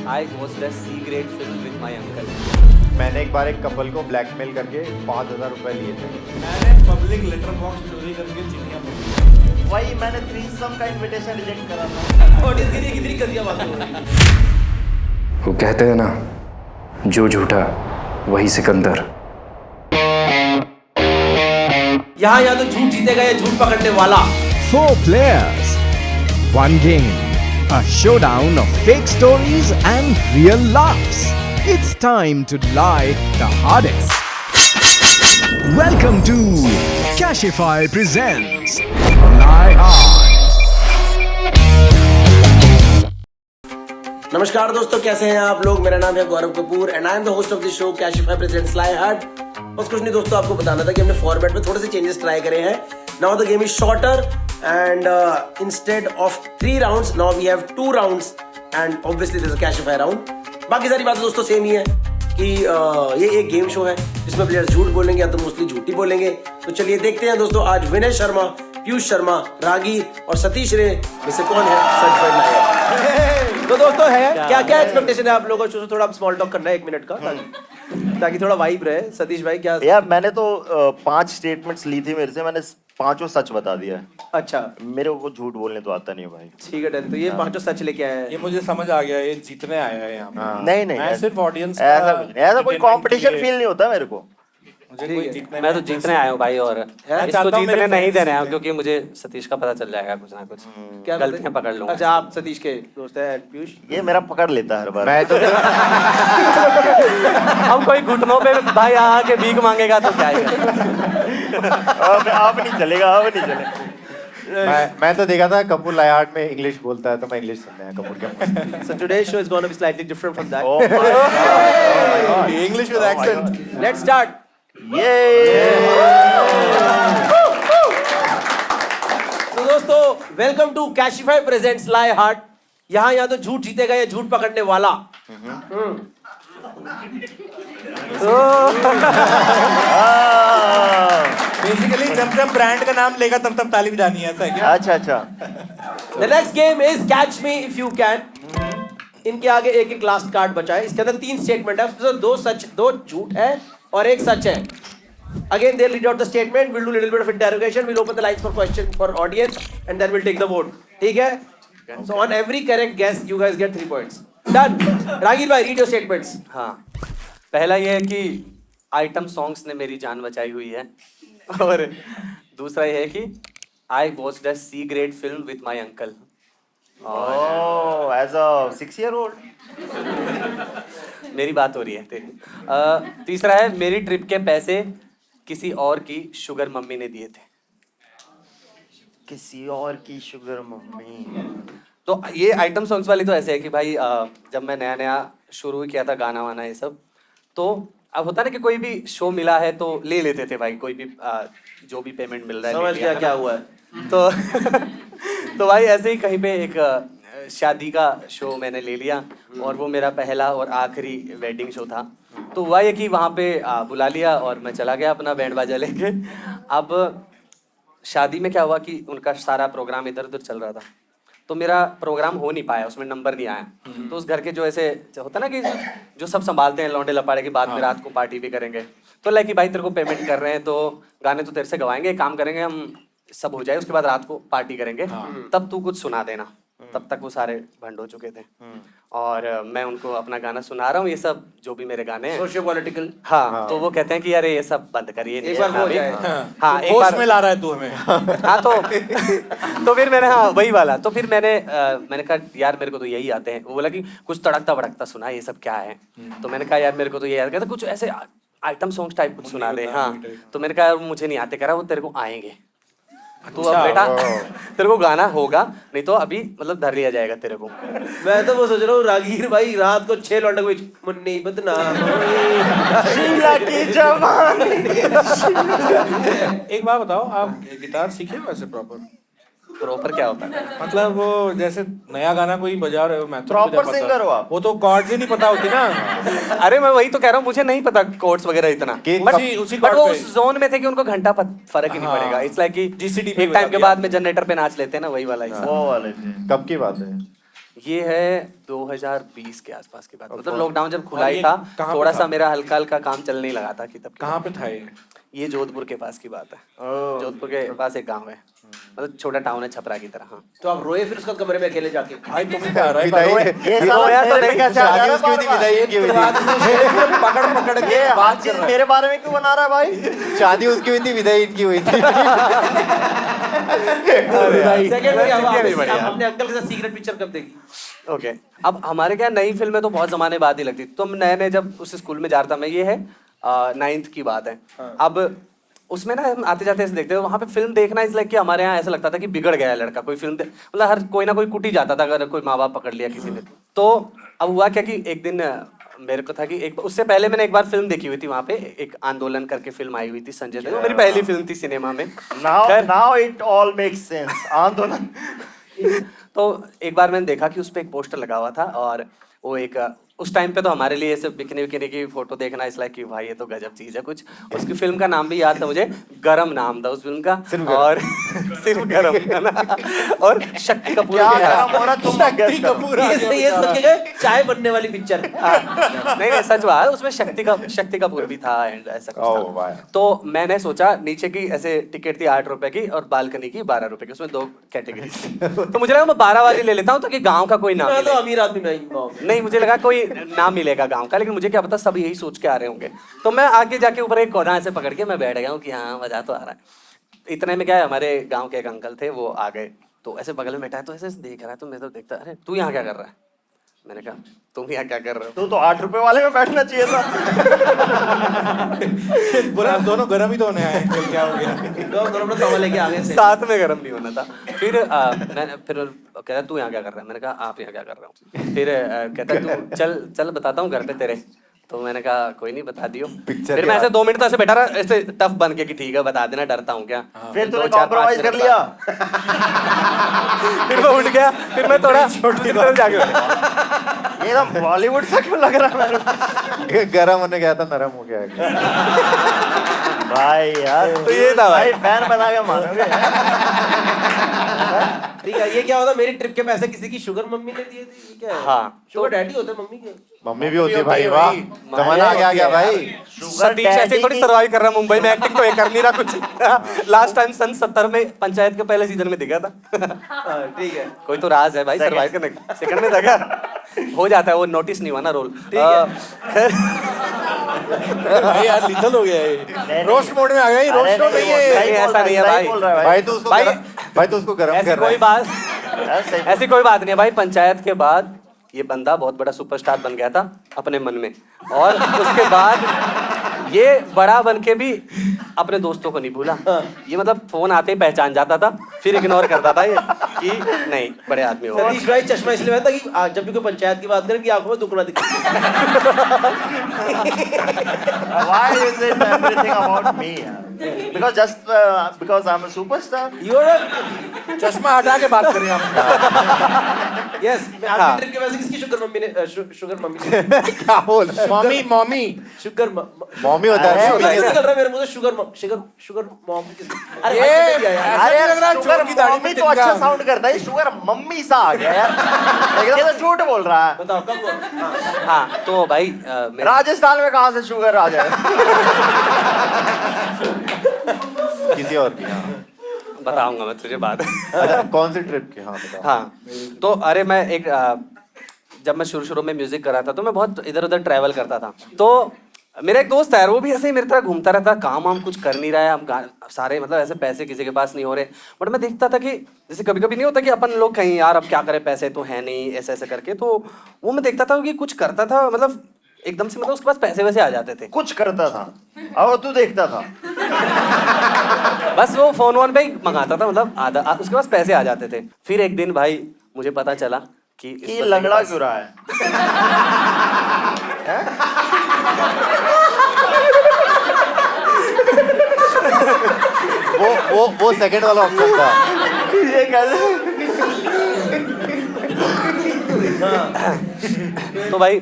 I watched a C grade film with my uncle. मैंने एक बार एक कपल को ब्लैकमेल करके 5,000 रुपए लिए थे। मैंने पब्लिक लेटर बॉक्स चोरी करके चिट्ठियां भेजी। वही मैंने थ्रीसम का इनविटेशन रिजेक्ट करा था। ऑडियंस के लिए कितनी गंदियां बातें हो रही हैं। वो कहते हैं ना, जो झूठा वही सिकंदर। यहाँ या तो झूठ जीतेगा या झूठ पकड़ने वाला। 4 players, 1 game, a showdown of fake stories and real laughs. It's time to lie the hardest. Welcome to Cashify presents Lie Hard. नमस्कार दोस्तों, कैसे हैं आप लोग। मेरा नाम है Gaurav Kapoor and I am the host of the show Cashify presents lie hard. बस कुछ नहीं दोस्तों, आपको बताना था कि हमने फॉर्मेट में थोड़े से चेंजेस ट्राई करे हैं। Now the game is shorter and instead of 3 rounds now we have 2 rounds and obviously this is a Cashify round. बाकी सारी बातें दोस्तों सेम ही है कि ये एक गेम शो है जिसमें प्लेयर्स झूठ बोलेंगे या तो मोस्टली झूठी बोलेंगे। तो चलिए देखते हैं दोस्तों, आज विनय शर्मा, पीयूष शर्मा, रागी और सतीश रे में से कौन है सर्टिफाइड लायर। तो दोस्तों है क्या एक्सपेक्टेशन है आप लोगों को। थोड़ा स्मॉल टॉक करना है 1 मिनट का ताकि थोड़ा वाइब रहे। सतीश भाई क्या यार मैंने तो 5 स्टेटमेंट्स ली थी मेरे से, मैंने 5 सच बता दिया है। अच्छा मेरे को झूठ बोलने तो आता नहीं है भाई। ठीक है डन। तो ये 5 सच लेके आए हैं। ये मुझे समझ आ गया, ये जीतने आया है यहाँ पे। नहीं मैं ऐसा सिर्फ ऑडियंस ऐसा कोई कंपटीशन फील नहीं होता मेरे को। मुझे कोई जीतने मैं तो जीतने आया हूँ भाई, और चाहता इसको हूँ जीतने मेरे नहीं fans देने आया हूँ जीते। क्योंकि मुझे सतीश का पता चल जाएगा कुछ ना कुछ। क्या गलतियां पकड़ लूंगा। अच्छा आप सतीश के दोस्त हैं पीयूष। ये मेरा पकड़ लेता है हर बार। मैं तो हम कोई घुटनों पे भाई आके भीख मांगेगा तो क्या है। अब नहीं चलेगा, अब नहीं चलेगा। मैं तो देखा था कपूर लाई हार्ड में इंग्लिश बोलता है तो मैं इंग्लिश सुनने आया कपूर के। So today's show is going to be slightly different from that. English with accent. Let's start. तो दोस्तों welcome to Cashify presents lie hard. यहाँ या तो झूठ जीतेगा या झूठ पकड़ने वाला। बेसिकली जब ब्रांड का नाम लेगा तब ताली बजानी है, ऐसा है क्या? अच्छा The next game is catch me if you can. इनके आगे एक एक लास्ट कार्ड बचा है। इसके अंदर 3 स्टेटमेंट है, उसमें 2 सच 2 झूठ है और 1 सच है। Again they'll read out the statement, we'll do a little bit of interrogation, we'll open the lines for question for audience and then we'll take the vote. ठीक है? So on every correct guess you guys get 3 points. Done. रागिल भाई read your statements. हाँ, पहला ये है कि item songs ने मेरी जान बचाई हुई है, और दूसरा ये है कि I watched a C grade film with my uncle. Oh as a 6-year-old। मेरी बात हो रही है तेरी। तीसरा है मेरी ट्रिप के पैसे किसी और की शुगर मम्मी ने दिए थे। किसी और की शुगर मम्मी। तो ये आइटम सॉन्ग्स वाली तो ऐसे है कि भाई जब मैं नया नया शुरू किया था गाना वाना ये सब, तो अब होता ना कि कोई भी शो मिला है तो ले लेते थे भाई, कोई भी जो भी पेमेंट मिल रहा है समझ ले गया लिया। क्या हुआ है। तो तो भाई ऐसे ही कहीं पे एक शादी का शो मैंने ले लिया और वो मेरा पहला और आखिरी वेडिंग शो था। तो हुआ ये कि वहाँ पे बुला लिया और मैं चला गया अपना बैंड बाजा लेके। अब शादी में क्या हुआ कि उनका सारा प्रोग्राम इधर उधर चल रहा था, तो मेरा प्रोग्राम हो नहीं पाया, उसमें नंबर नहीं आया। तो उस घर के जो ऐसे होता ना कि जो सब संभालते हैं लौंडे लपाड़े के बाद में रात को पार्टी भी करेंगे, तो लाइक कि भाई तेरे को पेमेंट कर रहे हैं तो गाने तो तेरे से गवाएंगे, काम करेंगे हम, सब हो जाए उसके बाद रात को पार्टी करेंगे, तब तू कुछ सुना देना। तब तक वो सारे भंड हो चुके थे और मैं उनको अपना गाना सुना रहा हूँ, ये सब जो भी मेरे गाने हैं सोशियो पॉलिटिकल। हाँ, तो वो कहते हैं कि अरे ये सब बंद करिए, एक बार हो जाए। हाँ एक होश बार में ला रहा है तू हमें। हाँ तो फिर मैंने, हाँ वही वाला, तो फिर मैंने कहा यार मेरे को तो यही आते हैं। वो बोला कि कुछ तड़कता भड़कता सुना, ये सब क्या है। तो मैंने कहा यार मेरे को तो ये याद, कहता कुछ ऐसे आइटम सॉन्ग टाइप कुछ सुना दे। हाँ तो मैंने कहा यार मुझे नहीं आते, कह रहा वो तेरे को आएंगे। तो अब बेटा तेरे को गाना होगा, नहीं तो अभी मतलब धर लिया जाएगा तेरे को। मैं तो वो सोच रहा हूँ रागीर भाई रात को 6 लौंडे को मुन्नी बदनाम शीला की जवानी। एक बात बताओ, आप गिटार सीखे हो वैसे प्रॉपर? प्रॉपर क्या होता है? मतलब वो जैसे नया गाना कोई बजा रहे हो, मैं तो Proper मुझे पता। singer हो आप? वो तो कॉर्ड्स ही नहीं पता होती ना। अरे मैं वही तो कह रहा हूँ, मुझे नहीं पता कोड्स वगैरह इतना। उसी बट chord वो पे। उस जोन में थे कि उनको घंटा फर्क ही नहीं हाँ। पड़ेगा। इट्स लाइक कि GCD पे एक टाइम बता के दिया। बाद में जनरेटर पे नाच लेते हैं ना, वही वाला हिसाब। वो वाले थे। कब की बात है? ये है 2020 के आसपास की बात, मतलब लॉकडाउन जब खुला और ही ये था, कहाँ पे थोड़ा था? सा मेरा हल्का हल्का काम चलने ही लगा था कि तब कहाँ पे था ये? जोधपुर के पास की बात है। जोधपुर के पास एक गांव है, मतलब छोटा टाउन है छपरा की तरह। हाँ तो आप रोए फिर उसका कमरे में अकेले जाके? भाई तुम्हें क्या रहा है? विदाई ये रोया तो नहीं, कैसे शादी उसकी हुई थी, विदाई इनकी हुई थी। पकड़ पकड़ के बात कर रहा है। मेरे बारे में क्यों बना रहा है भाई? शादी उसकी हुई थी, विदाई इनकी हुई थी। सेकंड में आप नहीं बढ़िया। अपने अंकल के साथ सीक्रेट पिक्चर कब देखी? ओके। अब हमारे क्या नई फिल्में तो बहुत जमाने बाद ही लगती, तो हम नए नए जब उस स्कूल में जा रहा था मैं, ये है 9th की बात है। अब उसमें ना हम आते जाते ऐसे देखते हैं, वहाँ पे फिल्म देखना इस लाइक कि हमारे यहाँ ऐसा लगता था कि बिगड़ गया है लड़का, कोई फिल्म मतलब हर कोई ना कोई कुटी जाता था अगर कोई माँ बाप पकड़ लिया किसी ने। तो अब हुआ क्या कि एक दिन मेरे को था कि एक उससे पहले मैंने एक बार फिल्म देखी हुई थी वहाँ पे, एक आंदोलन करके फिल्म आई हुई थी संजय दत्त, मेरी पहली फिल्म थी सिनेमा में। Now it all makes sense. आंदोलन। तो एक बार मैंने देखा कि उस पर एक पोस्टर लगा हुआ था, और वो एक उस टाइम पे तो हमारे लिए ऐसे बिकने विकने की फोटो देखना इस लाइक कि भाई ये तो गजब चीज है कुछ। उसकी फिल्म का नाम भी याद था मुझे, गरम नाम था उस फिल्म का, और सिर्फ गरम है ना, और शक्ति कपूर ये सोच के गए चाय बनने वाली पिक्चर। नहीं नहीं सच बात, उसमें शक्ति कपूर भी था एंड ऐसा कुछ था। तो मैंने सोचा नीचे की ऐसे टिकट थी 8 रुपए की और बालकनी की 12 रुपए की, उसमें 2 कैटेगरी थी। तो मुझे लगा मैं 12 वाली ले लेता हूँ ताकि गाँव का कोई नाम तो अमीर आदमी मैं ही गाँव में। नहीं, मुझे लगा कोई नाम मिलेगा गांव का, लेकिन मुझे क्या पता सब यही सोच के आ रहे होंगे। तो मैं आगे जाके ऊपर एक कोना ऐसे पकड़ के मैं बैठ गया हूँ कि हाँ मजा तो आ रहा है। इतने में क्या है, हमारे गांव के एक अंकल थे, वो आ गए, तो ऐसे बगल में बैठा है, तो ऐसे देख रहा है, तो मैं तो देखता, अरे तू यहाँ क्या कर रहा है? मैंने कहा तुम यहाँ क्या कर रहे हो? तो 8 रुपए वाले में बैठना चाहिए था। बोला आप दोनों गर्म ही तो होने आए, फिर क्या हो गया? दोनों अपना तवा लेके आ गए थे। साथ में गर्म नहीं होना था। फिर मैंने फिर कहता तू यहाँ क्या कर रहा है? मैंने कहा आप यहाँ क्या कर रहे हो? फिर कहता तू चल चल बताता हूँ घर पे तेरे। तो मैंने कहा कोई नहीं बता दियो। फिर मैं ऐसे 2 मिनट तो ऐसे बैठा रहा, ऐसे टफ बन के कि ठीक है बता देना, डरता हूँ क्या। फिर तूने कॉम्प्रोमाइज कर लिया। फिर मैं उठ गया, फिर मैं थोड़ा इधर जाके बैठा। ये तो बॉलीवुड सा क्यों लग रहा है? गरम होने गया था, नरम हो गया। भाई यार तो ये था भाई, फैन बना के मानोगे। ठीक है, ये क्या होता? मेरी ट्रिप के पैसे किसी की शुगर मम्मी ने दिए थे, ये क्या है? हाँ, शुगर डैडी होते हैं मम्मी के। मम्मी भी होती है भाई, वाह जमाना आ गया भाई। सतीश ऐसे थोड़ी सर्वाइव कर रहा मुंबई में, एक्टिंग तो ये कर नहीं रहा कुछ। लास्ट टाइम सन 70 में पंचायत के पहले सीजन में दिखा था। ठीक है, कोई तो राज है भाई सर्वाइव करने का। सेकंड में देखा हो जाता है, वो नोटिस नहीं हुआ ना रोल। भाई यार लिथल हो गया ये, रोस्ट मोड में आ गया ये, रोस्ट मोड नहीं है। नहीं ऐसा नहीं है भाई। भाई तो उसको गरम ऐसी कर रहा कोई है। बात ऐसी कोई बात नहीं है भाई। पंचायत के बाद ये बंदा बहुत बड़ा सुपरस्टार बन गया था अपने मन में, और उसके बाद ये बड़ा बन के भी अपने दोस्तों को नहीं भूला। ये मतलब फोन आते ही पहचान जाता था, फिर इग्नोर करता था ये कि नहीं बड़े आदमी हो। सतीश भाई चश्मा इसलिए पहनता कि जब भी कोई पंचायत की बात करें कि आंखों में दुखना दिखे। Why is it everything about me? Because just because I'm a superstar. चश्मा हटा के बात करें आप। यस, आपकी ट्रिप के वैसे किसकी शुगर मम्मी ने शुगर मम्मी ने क्या बोल रहा है? मम्मी मम्मी शुगर मम्मी होता है। निकल रहा है मेरे मुंह से शुगर मॉम अरे ये भाई किसने दिया यार? ऐसा नहीं लग रहा शुगर चोर की दाढ़ी मम्मी में तो अच्छा तिनका। साउंड करता है, शुगर मम्मी सा आ गया यार। एकदम तो झूठ बोल रहा है। बताओ कब हुआ? हाँ। हाँ तो भाई राजस्थान में कहाँ से शुगर आ जाए? किसी और की। हाँ। बताऊंगा मैं तुझे बात। अच्छा कौन सी ट्रिप की? हाँ बताओ। हाँ तो अरे मैं एक जब मैं शुरू में म्यूजिक कर रहा था तो मैं बहुत इधर उधर ट्रैवल करता था। तो मेरा एक दोस्त है यार, वो भी ऐसे ही मेरी तरह घूमता रहता, काम वाम कुछ कर नहीं रहा है, हम सारे मतलब ऐसे पैसे किसी के पास नहीं हो रहे। बट मैं देखता था कि जैसे कभी कभी नहीं होता कि अपन लोग कहीं यार अब क्या करें, पैसे तो है नहीं, ऐसे ऐसे करके। तो वो मैं देखता था कि कुछ करता था, मतलब एकदम से मतलब उसके पास पैसे वैसे आ जाते थे। कुछ करता था और तू देखता था। बस वो फोन वोन पे ही मंगाता था, मतलब आधा उसके पास पैसे आ जाते थे। फिर एक दिन भाई मुझे पता चला कि इस ये बंदे के लंगड़ा पास- क्यों रहा है? वो सेकंड वाला ऑप्शन था। ये कैसे? तो भाई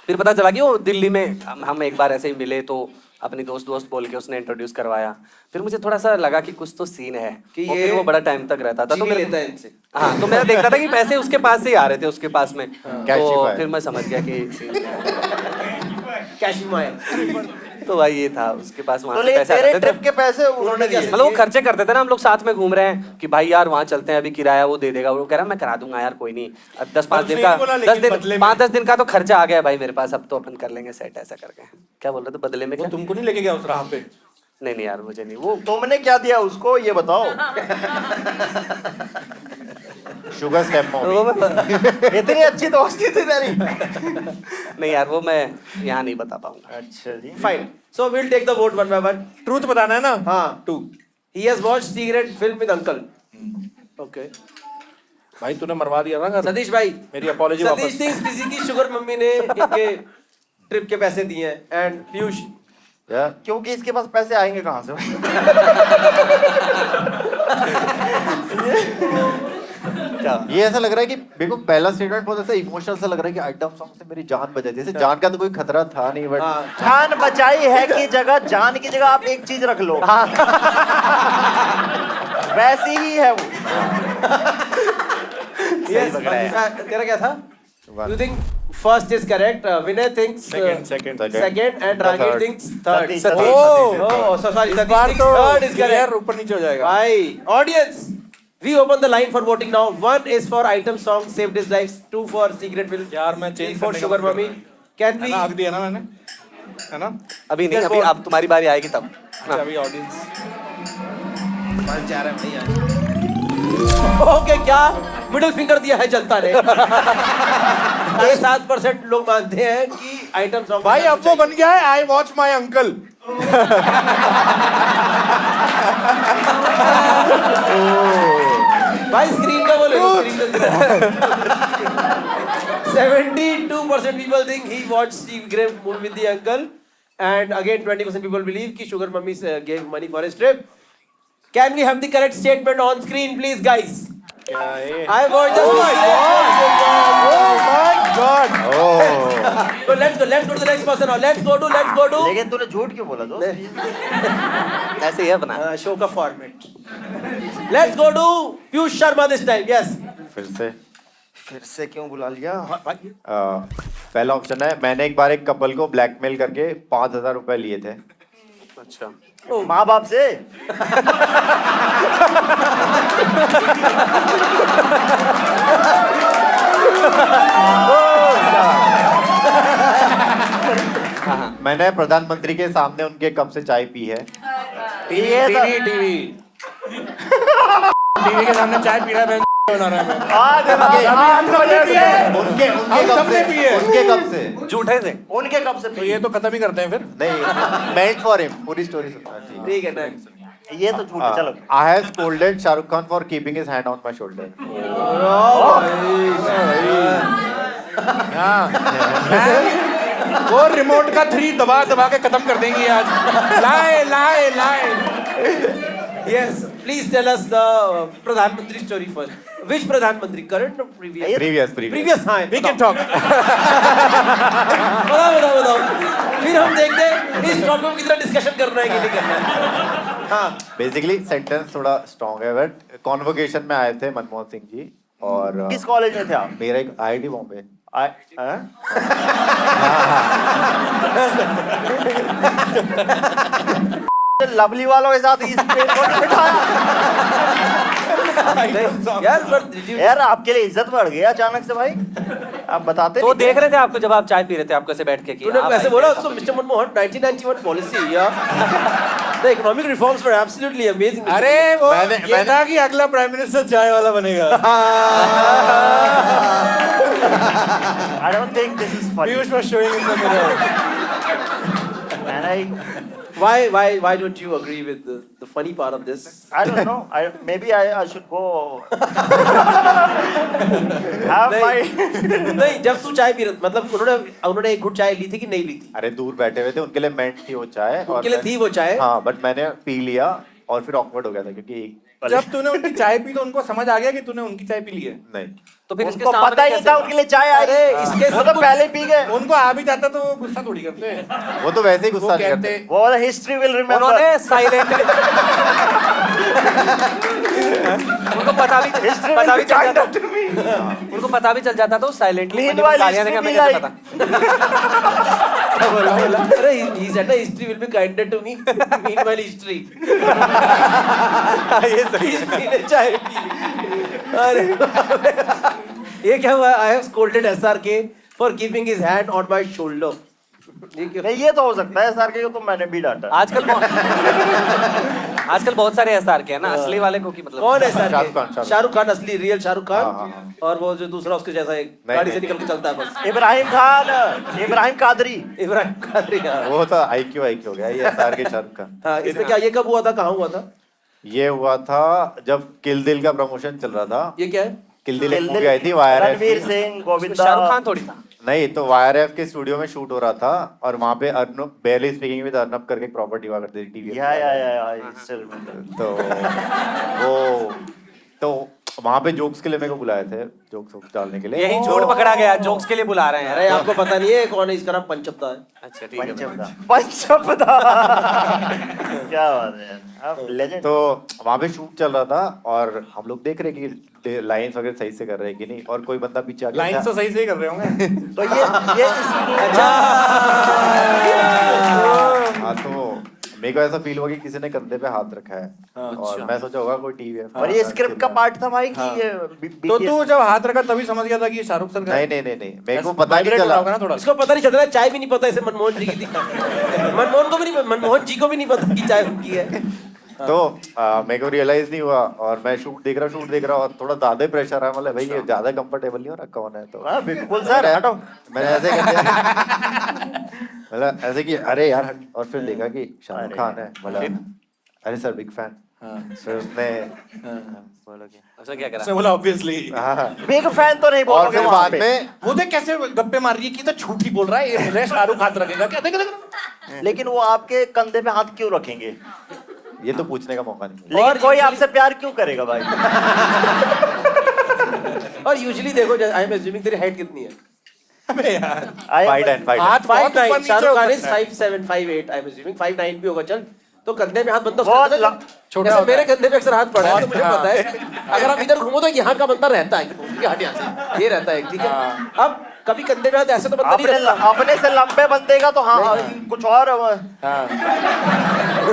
फिर पता चला कि वो दिल्ली में हम एक बार ऐसे ही मिले। तो अपनी दोस्त बोल के उसने इंट्रोड्यूस करवाया। फिर मुझे थोड़ा सा लगा कि कुछ तो सीन है कि और ये फिर वो बड़ा टाइम तक रहता था, तो चीनी मेरे लेता है इनसे। हाँ, तो मैं देखता था कि पैसे उसके पास से ही आ रहे थे, उसके पास में। तो Cashify। फिर मैं समझ गया कि सीन क्या है। कैशिमायर। तो भाई ये था, उसके पास तो वहाँ से लेकिन पैसे तेरे आते थे। ट्रिप के पैसे उन्होंने दिए। मतलब वो खर्चे करते थे ना, हम लोग साथ में घूम रहे हैं कि भाई यार वहाँ चलते हैं, अभी किराया वो दे देगा। वो कह रहा मैं करा दूंगा यार, कोई नहीं। अब 10-5 दिन का, 5-10 दिन का तो खर्चा आ गया भाई मेरे पास, अब तो अपन कर लेंगे सेट ऐसा करके। क्या बोल रहे थे बदले में? वो क्या? तुमको नहीं लेके गया उस राह पे? नहीं यार, मुझे नहीं। वो तुमने क्या दिया उसको ये बताओ। शुगर स्टेप वो मैं इतनी अच्छी दोस्ती थी तेरी। नहीं यार, वो मैं यहाँ नहीं बता पाऊंगा। अच्छा जी। Fine. So we'll take the vote one by one. Truth बताना है ना? हाँ. 2। He has watched Secret film with uncle. Okay. भाई तूने मरवा दिया ना घर। सतीश भाई. मेरी अपॉलॉजी सतीश वापस। थिंग्स किसी की शुगर मम्मी ने इनके ट्रिप के पैसे दिए हैं एंड पीयूष यार क्योंकि इसके पास पैसे आएंगे कहाँ से? क्या? ये ऐसा लग रहा है कि मेरे को पहला स्टेटमेंट बहुत ऐसा इमोशनल सा लग रहा है कि आइटम सॉन्ग से मेरी जान बचाई। जैसे जान का तो कोई खतरा था नहीं, बट हाँ. जान बचाई है की जगह, जान की जगह आप एक चीज रख लो। वैसी ही है वो। Yes. तेरा क्या था? You think first is correct. Vinay thinks Second. second and Ragir thinks third. Satish. Oh, so sorry. इस Satish बार thinks तो third is clear correct. ऊपर नीचे हो जाएगा। Bye. Audience, we open the line for voting now. 1 is for item song saved his life. 2 for secret film. यार मैं 3 change for करने का sugar मन कर mummy. रहा Can है we? ना, आग दिया ना मैंने, है ना? अभी नहीं, अभी अब तुम्हारी बारी आएगी तब। अच्छा, अभी ऑडियंस ओके, क्या मिडिल फिंगर दिया है जनता ने? 7% लोग मानते हैं कि आइटम सॉन्ग भाई अब वो बन गया है आई वॉच माई अंकल। भाई स्क्रीन का बोले, स्क्रीन का 72% people think he watched Steve Gray movie with the uncle, and again 20% people believe कि sugar mummy gave money for his trip. Can we have the correct statement on screen, please, guys? क्या है? I watched the So let's go to the next person now. Let's go to. लेकिन तूने झूठ क्यों बोला दोस्त? ऐसे ही है अपना। Show का format. Let's go to Piyush Sharma this time. Yes. फिर से क्यों बुला लिया? पहला ऑप्शन है, मैंने एक बार एक कपल को ब्लैकमेल करके 5,000 रुपए लिए थे। अच्छा। माँ बाप से। मैंने प्रधानमंत्री के सामने उनके कप से चाय पी है। टीवी के सामने चाय पी रहा है, बना रहा है। उनके सबने पिए। उनके कप से। झूठे से। उनके कप से तो ये तो खत्म ही करते हैं फिर। नहीं, मेंट फॉर हिम। पूरी स्टोरी सुनना। ठीक है, done. ये तो झूठ है। चलो। I have scolded Shahrukh Khan for keeping his hand on my shoulder. वो रिमोट का 3 दबा के खत्म कर देंगे आज। लाए। Yes, please tell us the Pradhan Mantri story first. Which Pradhan Mantri? Current or previous? Previous. हाँ. We can talk. बताओ. फिर हम देखते हैं इस टॉपिक में कितना डिस्कशन करना है कि नहीं करना है. हाँ. बेसिकली सेंटेंस थोड़ा स्ट्रॉन्ग है, बट कॉन्वोकेशन में आए थे मनमोहन सिंह जी। और किस कॉलेज में थे आप? मेरा एक IIT बॉम्बे। लवली वालों के साथ इस पेड़ को नहीं बिठाया। यार आपके लिए इज्जत बढ़ गई अचानक से भाई, आप बताते तो देख रहे थे आपको जब आप चाय पी रहे थे, आपको ऐसे बैठ के तूने ऐसे बोला so Mr. Manmohan 1991 policy the economic reforms were absolutely amazing. अरे वो ये था कि अगला प्राइम मिनिस्टर चाय वाला बनेगा। I don't think this is funny. Piyush was showing in the mirror. And Why don't you agree with the funny part of this? I don't know. Maybe I should go have my. नहीं, जब तू चाय P रहा मतलब उन्होंने एक घुट चाय ली थी कि नहीं ली थी? अरे दूर बैठे हुए थे, उनके लिए मेंट थी वो चाय। उनके लिए थी वो चाय? हाँ, बट मैंने पी लिया और फिर ऑकवर्ड हो गया था क्योंकि जब तूने उनकी चाय पी तो उनको समझ आ गया कि तूने उनकी चाय पी ली है? नहीं। तो फिर उसके उनको सामने पता ही नहीं कैसे- था उनके लिए चाय आई। अरे इसके वो तो पहले पी गए। उनको आ भी जाता तो वो गुस्सा थोड़ी करते हैं। वो तो वैसे ही गुस्सा वो नहीं कहते करते। वो वाला हिस्ट्री विल रिमेंबर। उन्होंने साइलेंटली उनको पता भी चल जाता, उनको पता भी चल जाता तो साइलेंटली गालियां देंगे, हमें कैसे पता। अरे he said the history will be kinder to me. Meanwhile history. ये सही है। History ने चाय पी। अरे ये क्या हुआ? I have scolded SRK for keeping his hand on my shoulder. ये क्यों? नहीं, ये तो हो सकता है SRK को तो मैंने भी डांटा। आजकल बहुत सारे एसआर के हैं ना, असली वाले को की मतलब कौन है शाहरुख खान, SRK? शाहरुख खान असली रियल शाहरुख हाँ, खान हाँ। और वो जो दूसरा उसके जैसा एक नहीं, गाड़ी से नहीं। निकल के चलता है बस। इब्राहिम खान, इब्राहिम कादरी। इमरान खान। हाँ। वो तो IQ हो गया, ये SRK शाहरुख खान। हाँ, इसमें क्या ये कब हुआ था, कहाँ हुआ था? ये हुआ था जब किल दिल का प्रमोशन चल रहा था। ये क्या है? किल दिल एक मूवी आई थी YRF रणवीर की। सिंह, गोविंदा। शाहरुख खान थोड़ी था। नहीं, तो YRF के स्टूडियो में शूट हो रहा था और वहाँ पे अर्नब बेयरली स्पीकिंग विद अर्नब करके एक प्रॉपर्टी हुआ करती थी टीवी। या स्टिल तो वहाँ पे जोक्स के लिए मेरे को बुलाए थे, जोक्स डालने के लिए। यही झूठ पकड़ा गया, जोक्स के लिए बुला रहे हैं। अरे आपको पता नहीं है कौन है? इसका नाम पंचपदा है। अच्छा ठीक है। पंचपदा। क्या बात है, आप लेजेंड। तो वहाँ पे शूट चल रहा था और हम लोग देख रहे कि लाइंस वगैरह सही से कर रहे हैं कि नहीं, और कोई बंदा पीछे आ गया लाइन तो सही से ही कर रहे होंगे। तो ये हाँ, तो मेरे को ऐसा फील हुआ कि किसी ने कंधे पे हाथ रखा है और मैं सोचा होगा कोई टीवी है। और ये स्क्रिप्ट का पार्ट था भाई कि ये तो तू जब हाथ रखा तभी समझ गया था कि ये शाहरुख सर का है? नहीं, मेरे को पता नहीं चला। होगा ना थोड़ा। इसको पता नहीं चल रहा, चाय भी नहीं पता इसे मनमोहन जी की थी। मनमोहन जी को भी नहीं पता कि चाय उनकी है। तो मेरे को रियलाइज नहीं हुआ और मैं शूट देख रहा और थोड़ा ज्यादा प्रेशर है, मतलब भाई ये ज्यादा कंफर्टेबल नहीं हो रहा, कौन है? तो बिल्कुल सर, हटो। मैंने ऐसे मतलब ऐसे कि अरे यार हट, और फिर देखा कि शाहरुख खान है, मतलब अरे सर बिग फैन। फिर उसने अच्छा क्या करा? उसने बोला ऑब्वियसली। बिग फैन तो नहीं और बोलोगे फिर वहाँ बाद पे। में वो देख कैसे गप्पे मार रही है कि तो झूठ ही बोल रहा है, ये बोल रहा है शाहरुख हाथ रखेगा क्या? देख लेकिन वो आपके कंधे पे हाथ क्यों रखेंगे? ये तो पूछने का मौका नहीं मिला। लेकिन कोई आपसे प्यार क्यों करेगा भाई? और यूजुअली देखो, आई एम अज्यूमिंग तेरी हाइट कितनी है? अबे यार फाइट एंड हाथ बहुत ऊपर 5'9", नीचे शाहरुख हो खान इज सकता है। 5'7", 5'8", आई एम अज्यूमिंग 5'9" भी होगा। चल, तो कंधे में हाथ बनता बहुत छोटा होता मेरे है। कंधे पे अक्सर हाथ पड़ा है, तो मुझे हाँ। पता है। अगर हम इधर घूमो तो यहाँ का बंदा रहता है, ये हट यहाँ से, ये रहता है, ठीक है। अब कभी कंधे में हाथ ऐसे तो बंदा नहीं रहता। अपने से लंबे बंदे का तो हाँ कुछ और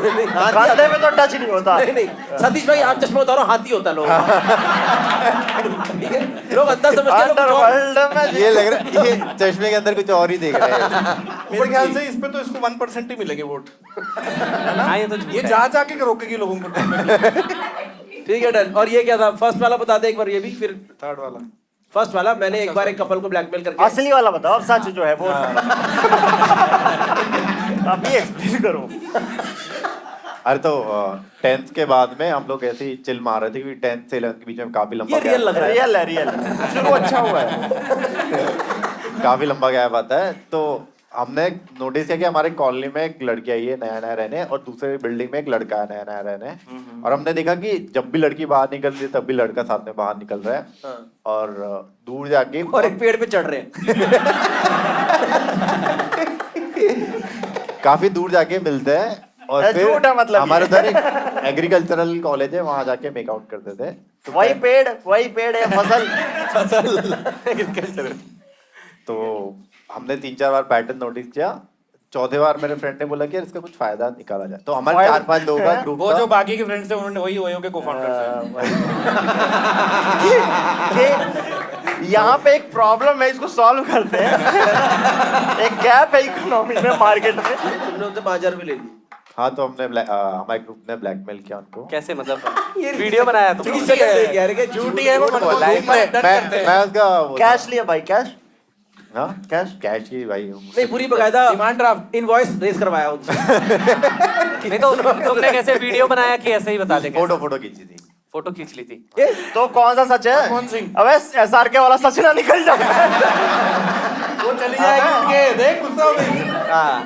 नहीं, हाथ ही कंधे में तो टच नहीं होता। नहीं, सतीश भाई आप चश्मा उतारो, हाथी होता है लोग। ठीक है, लोग अंदर समझते हैं, लोग कुछ और। अंडरवर्ल्ड में ये लग रहा है ये चश्मे के अंदर कुछ और ही देख रहे हैं। मेरे ख्याल से इस पे तो इसको 1% ही मिलेंगे वोट। हाँ ये तो झूठ ये है। जा जाके रोकेगी लोगों को। ठीक है, डन। और ये क्या था? फर्स्ट वाला बता दे एक बार, ये भी फिर। थर्ड वाला फर्स्ट वाला मैंने एक बार एक कपल को ब्लैकमेल करके असली वाला बताओ, अब सच जो है वो अभी एक्सप्लेन करो। अरे तो 10th के बाद में हम लोग ऐसे ही चिल मार रहे थे क्योंकि 10th से 11th के बीच में काफी लंबा ये रियल लग रहा है। रियल है, रियल है। शुरू अच्छा हुआ है। काफी लंबा गैप आता है। तो हमने नोटिस किया कि हमारे कॉलोनी में एक लड़की आई है नया नया रहने और दूसरे बिल्डिंग में एक लड़का है नया नया रहने। और हमने देखा कि जब भी लड़की बाहर निकल रही है तब भी लड़का साथ में बाहर निकल रहा है। और दूर जाके और एक पेड़ पे चढ़ रहे हैं। काफी दूर जाके मिलते हैं और फिर झूठा मतलब हमारे ये। उधर एक एग्रीकल्चरल कॉलेज है, वहां जाके मेकआउट करते थे। तो वही पेड़ है फसल। तो हमने 3-4 बार पैटर्न नोटिस किया। चौथे बार मेरे फ्रेंड ने बोला कि यार इसका कुछ फायदा निकाला जाए। तो हमारे 4-5 लोगों का ग्रुप वो था। जो बाकी के फ्रेंड्स थे उन्होंने वही ओयो के को-फाउंडर थे। यहाँ पे एक प्रॉब्लम है, इसको सॉल्व करते हैं। एक गैप है इकोनॉमी में, मार्केट में। तुमने उनसे 5000 भी ले ली। हाँ, तो हमने हमारे ग्रुप ने ब्लैकमेल किया उनको। कैसे मतलब? ये वीडियो बनाया तुम? झूठी है, झूठी है वो। मैं उसका वो था। कैश लिया भाई, कैश हाँ कैश की भाई नहीं, पूरी बकायदा डिमांड ड्राफ्ट इनवॉइस रेज करवाया उनसे। नहीं तो तुमने कैसे वीडियो बनाया कि ऐसे ही बता देंगे? फोटो खींची थी। फोटो खींच ली थी। तो कौन सा सच है? मनमोहन सिंह। अबे SRK वाला सच ना निकल जाए। वो चली जाएगी उनके, देख गुस्सा हो गई। हाँ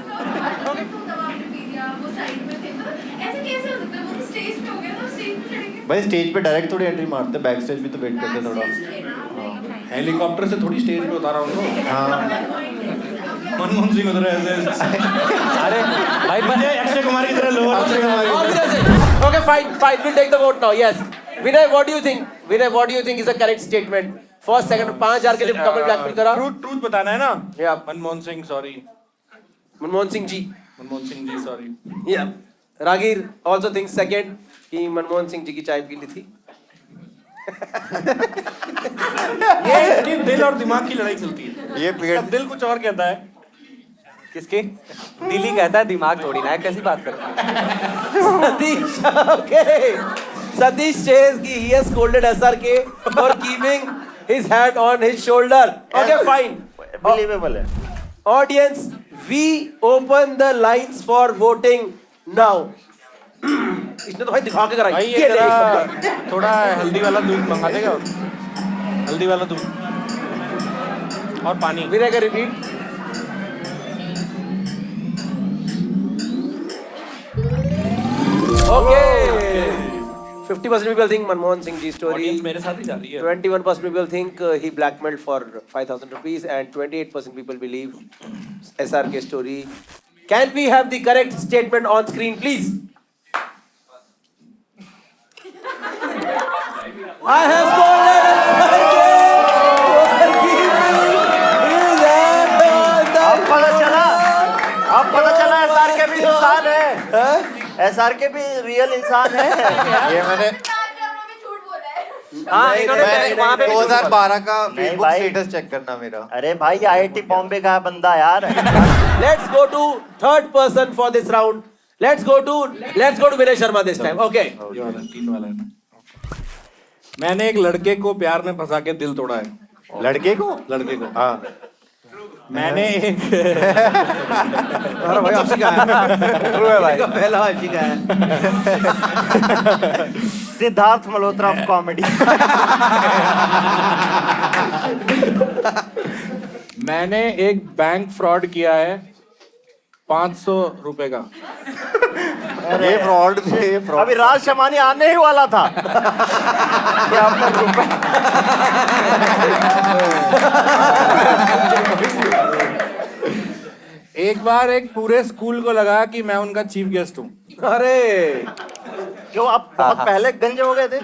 भाई स्टेज पे डायरेक्ट थोड़ी एंट्री मारते, बैक स्टेज भी तो वेट करते थोड़ा। हेलीकॉप्टर से थोड़ी स्टेज पे उतारा उनको। हाँ मनमोहन सिंह उधर ऐसे अरे भाई अक्षय कुमार की तरह lower Okay, fine. We'll take the vote now. Yes. Vinay, what do you think? Vinay, what do you think is the correct statement? First, second, 5,000 के लिए कमल ब्लैकमेल करा। ट्रूथ बताना है ना। Yeah. Manmohan Singh sorry. Manmohan Singh ji sorry. Yeah. रागीर also thinks second कि मनमोहन सिंह जी की चाय पी ली थी। ये इसके दिल और दिमाग की लड़ाई चलती है। ये इसका दिल कुछ और कहता है। किसके दिल ही कहता है, दिमाग थोड़ी ना है। कैसी बात कर रहे हो? Satish, okay. Satish says कि he has scolded SRK for keeping his hand on his shoulder. Okay, fine. Believable है। Audience, we open the lines for voting now. इसने तो भाई दिखा के कराई। भाई ये थोड़ा हल्दी वाला दूध मंगा देगा। हल्दी वाला दूध और पानी। विनय का repeat. Okay. 50% people think Manmohan Singh ji story. Audience मेरे साथ ही जा रही है। 21% people think he blackmailed for 5,000 rupees, and 28% people believe SRK story. Can we have the correct statement on screen, please? I have scolded SRK for keeping his hand on the अब पता चला SRK भी इंसान है। SRK भी real इंसान है। ये मैंने हाँ इन्होंने वहाँ पे 2012 का फेसबुक भाई। स्टेटस चेक करना मेरा। अरे भाई IIT बॉम्बे का बंदा यार। Let's go to third person for this round. Let's go to Vinay Sharma this time. Okay. ये वाला 3 वाला है ना। मैंने एक लड़के को प्यार में फंसा के दिल तोड़ा है। लड़के को हाँ मैंने एक अरे भाई आपसी का है। ट्रू है भाई। पहला आपसी का है। Siddharth Malhotra of comedy. मैंने एक बैंक फ्रॉड किया है 500 रुपए का। ये फ्रॉड थे फ्रॉड। अभी राज शमानी आने ही वाला था। क्या पर रुपए। एक बार एक पूरे स्कूल को लगा कि मैं उनका चीफ गेस्ट हूँ। अरे क्यों आप बहुत पहले गंजे हो गए थे?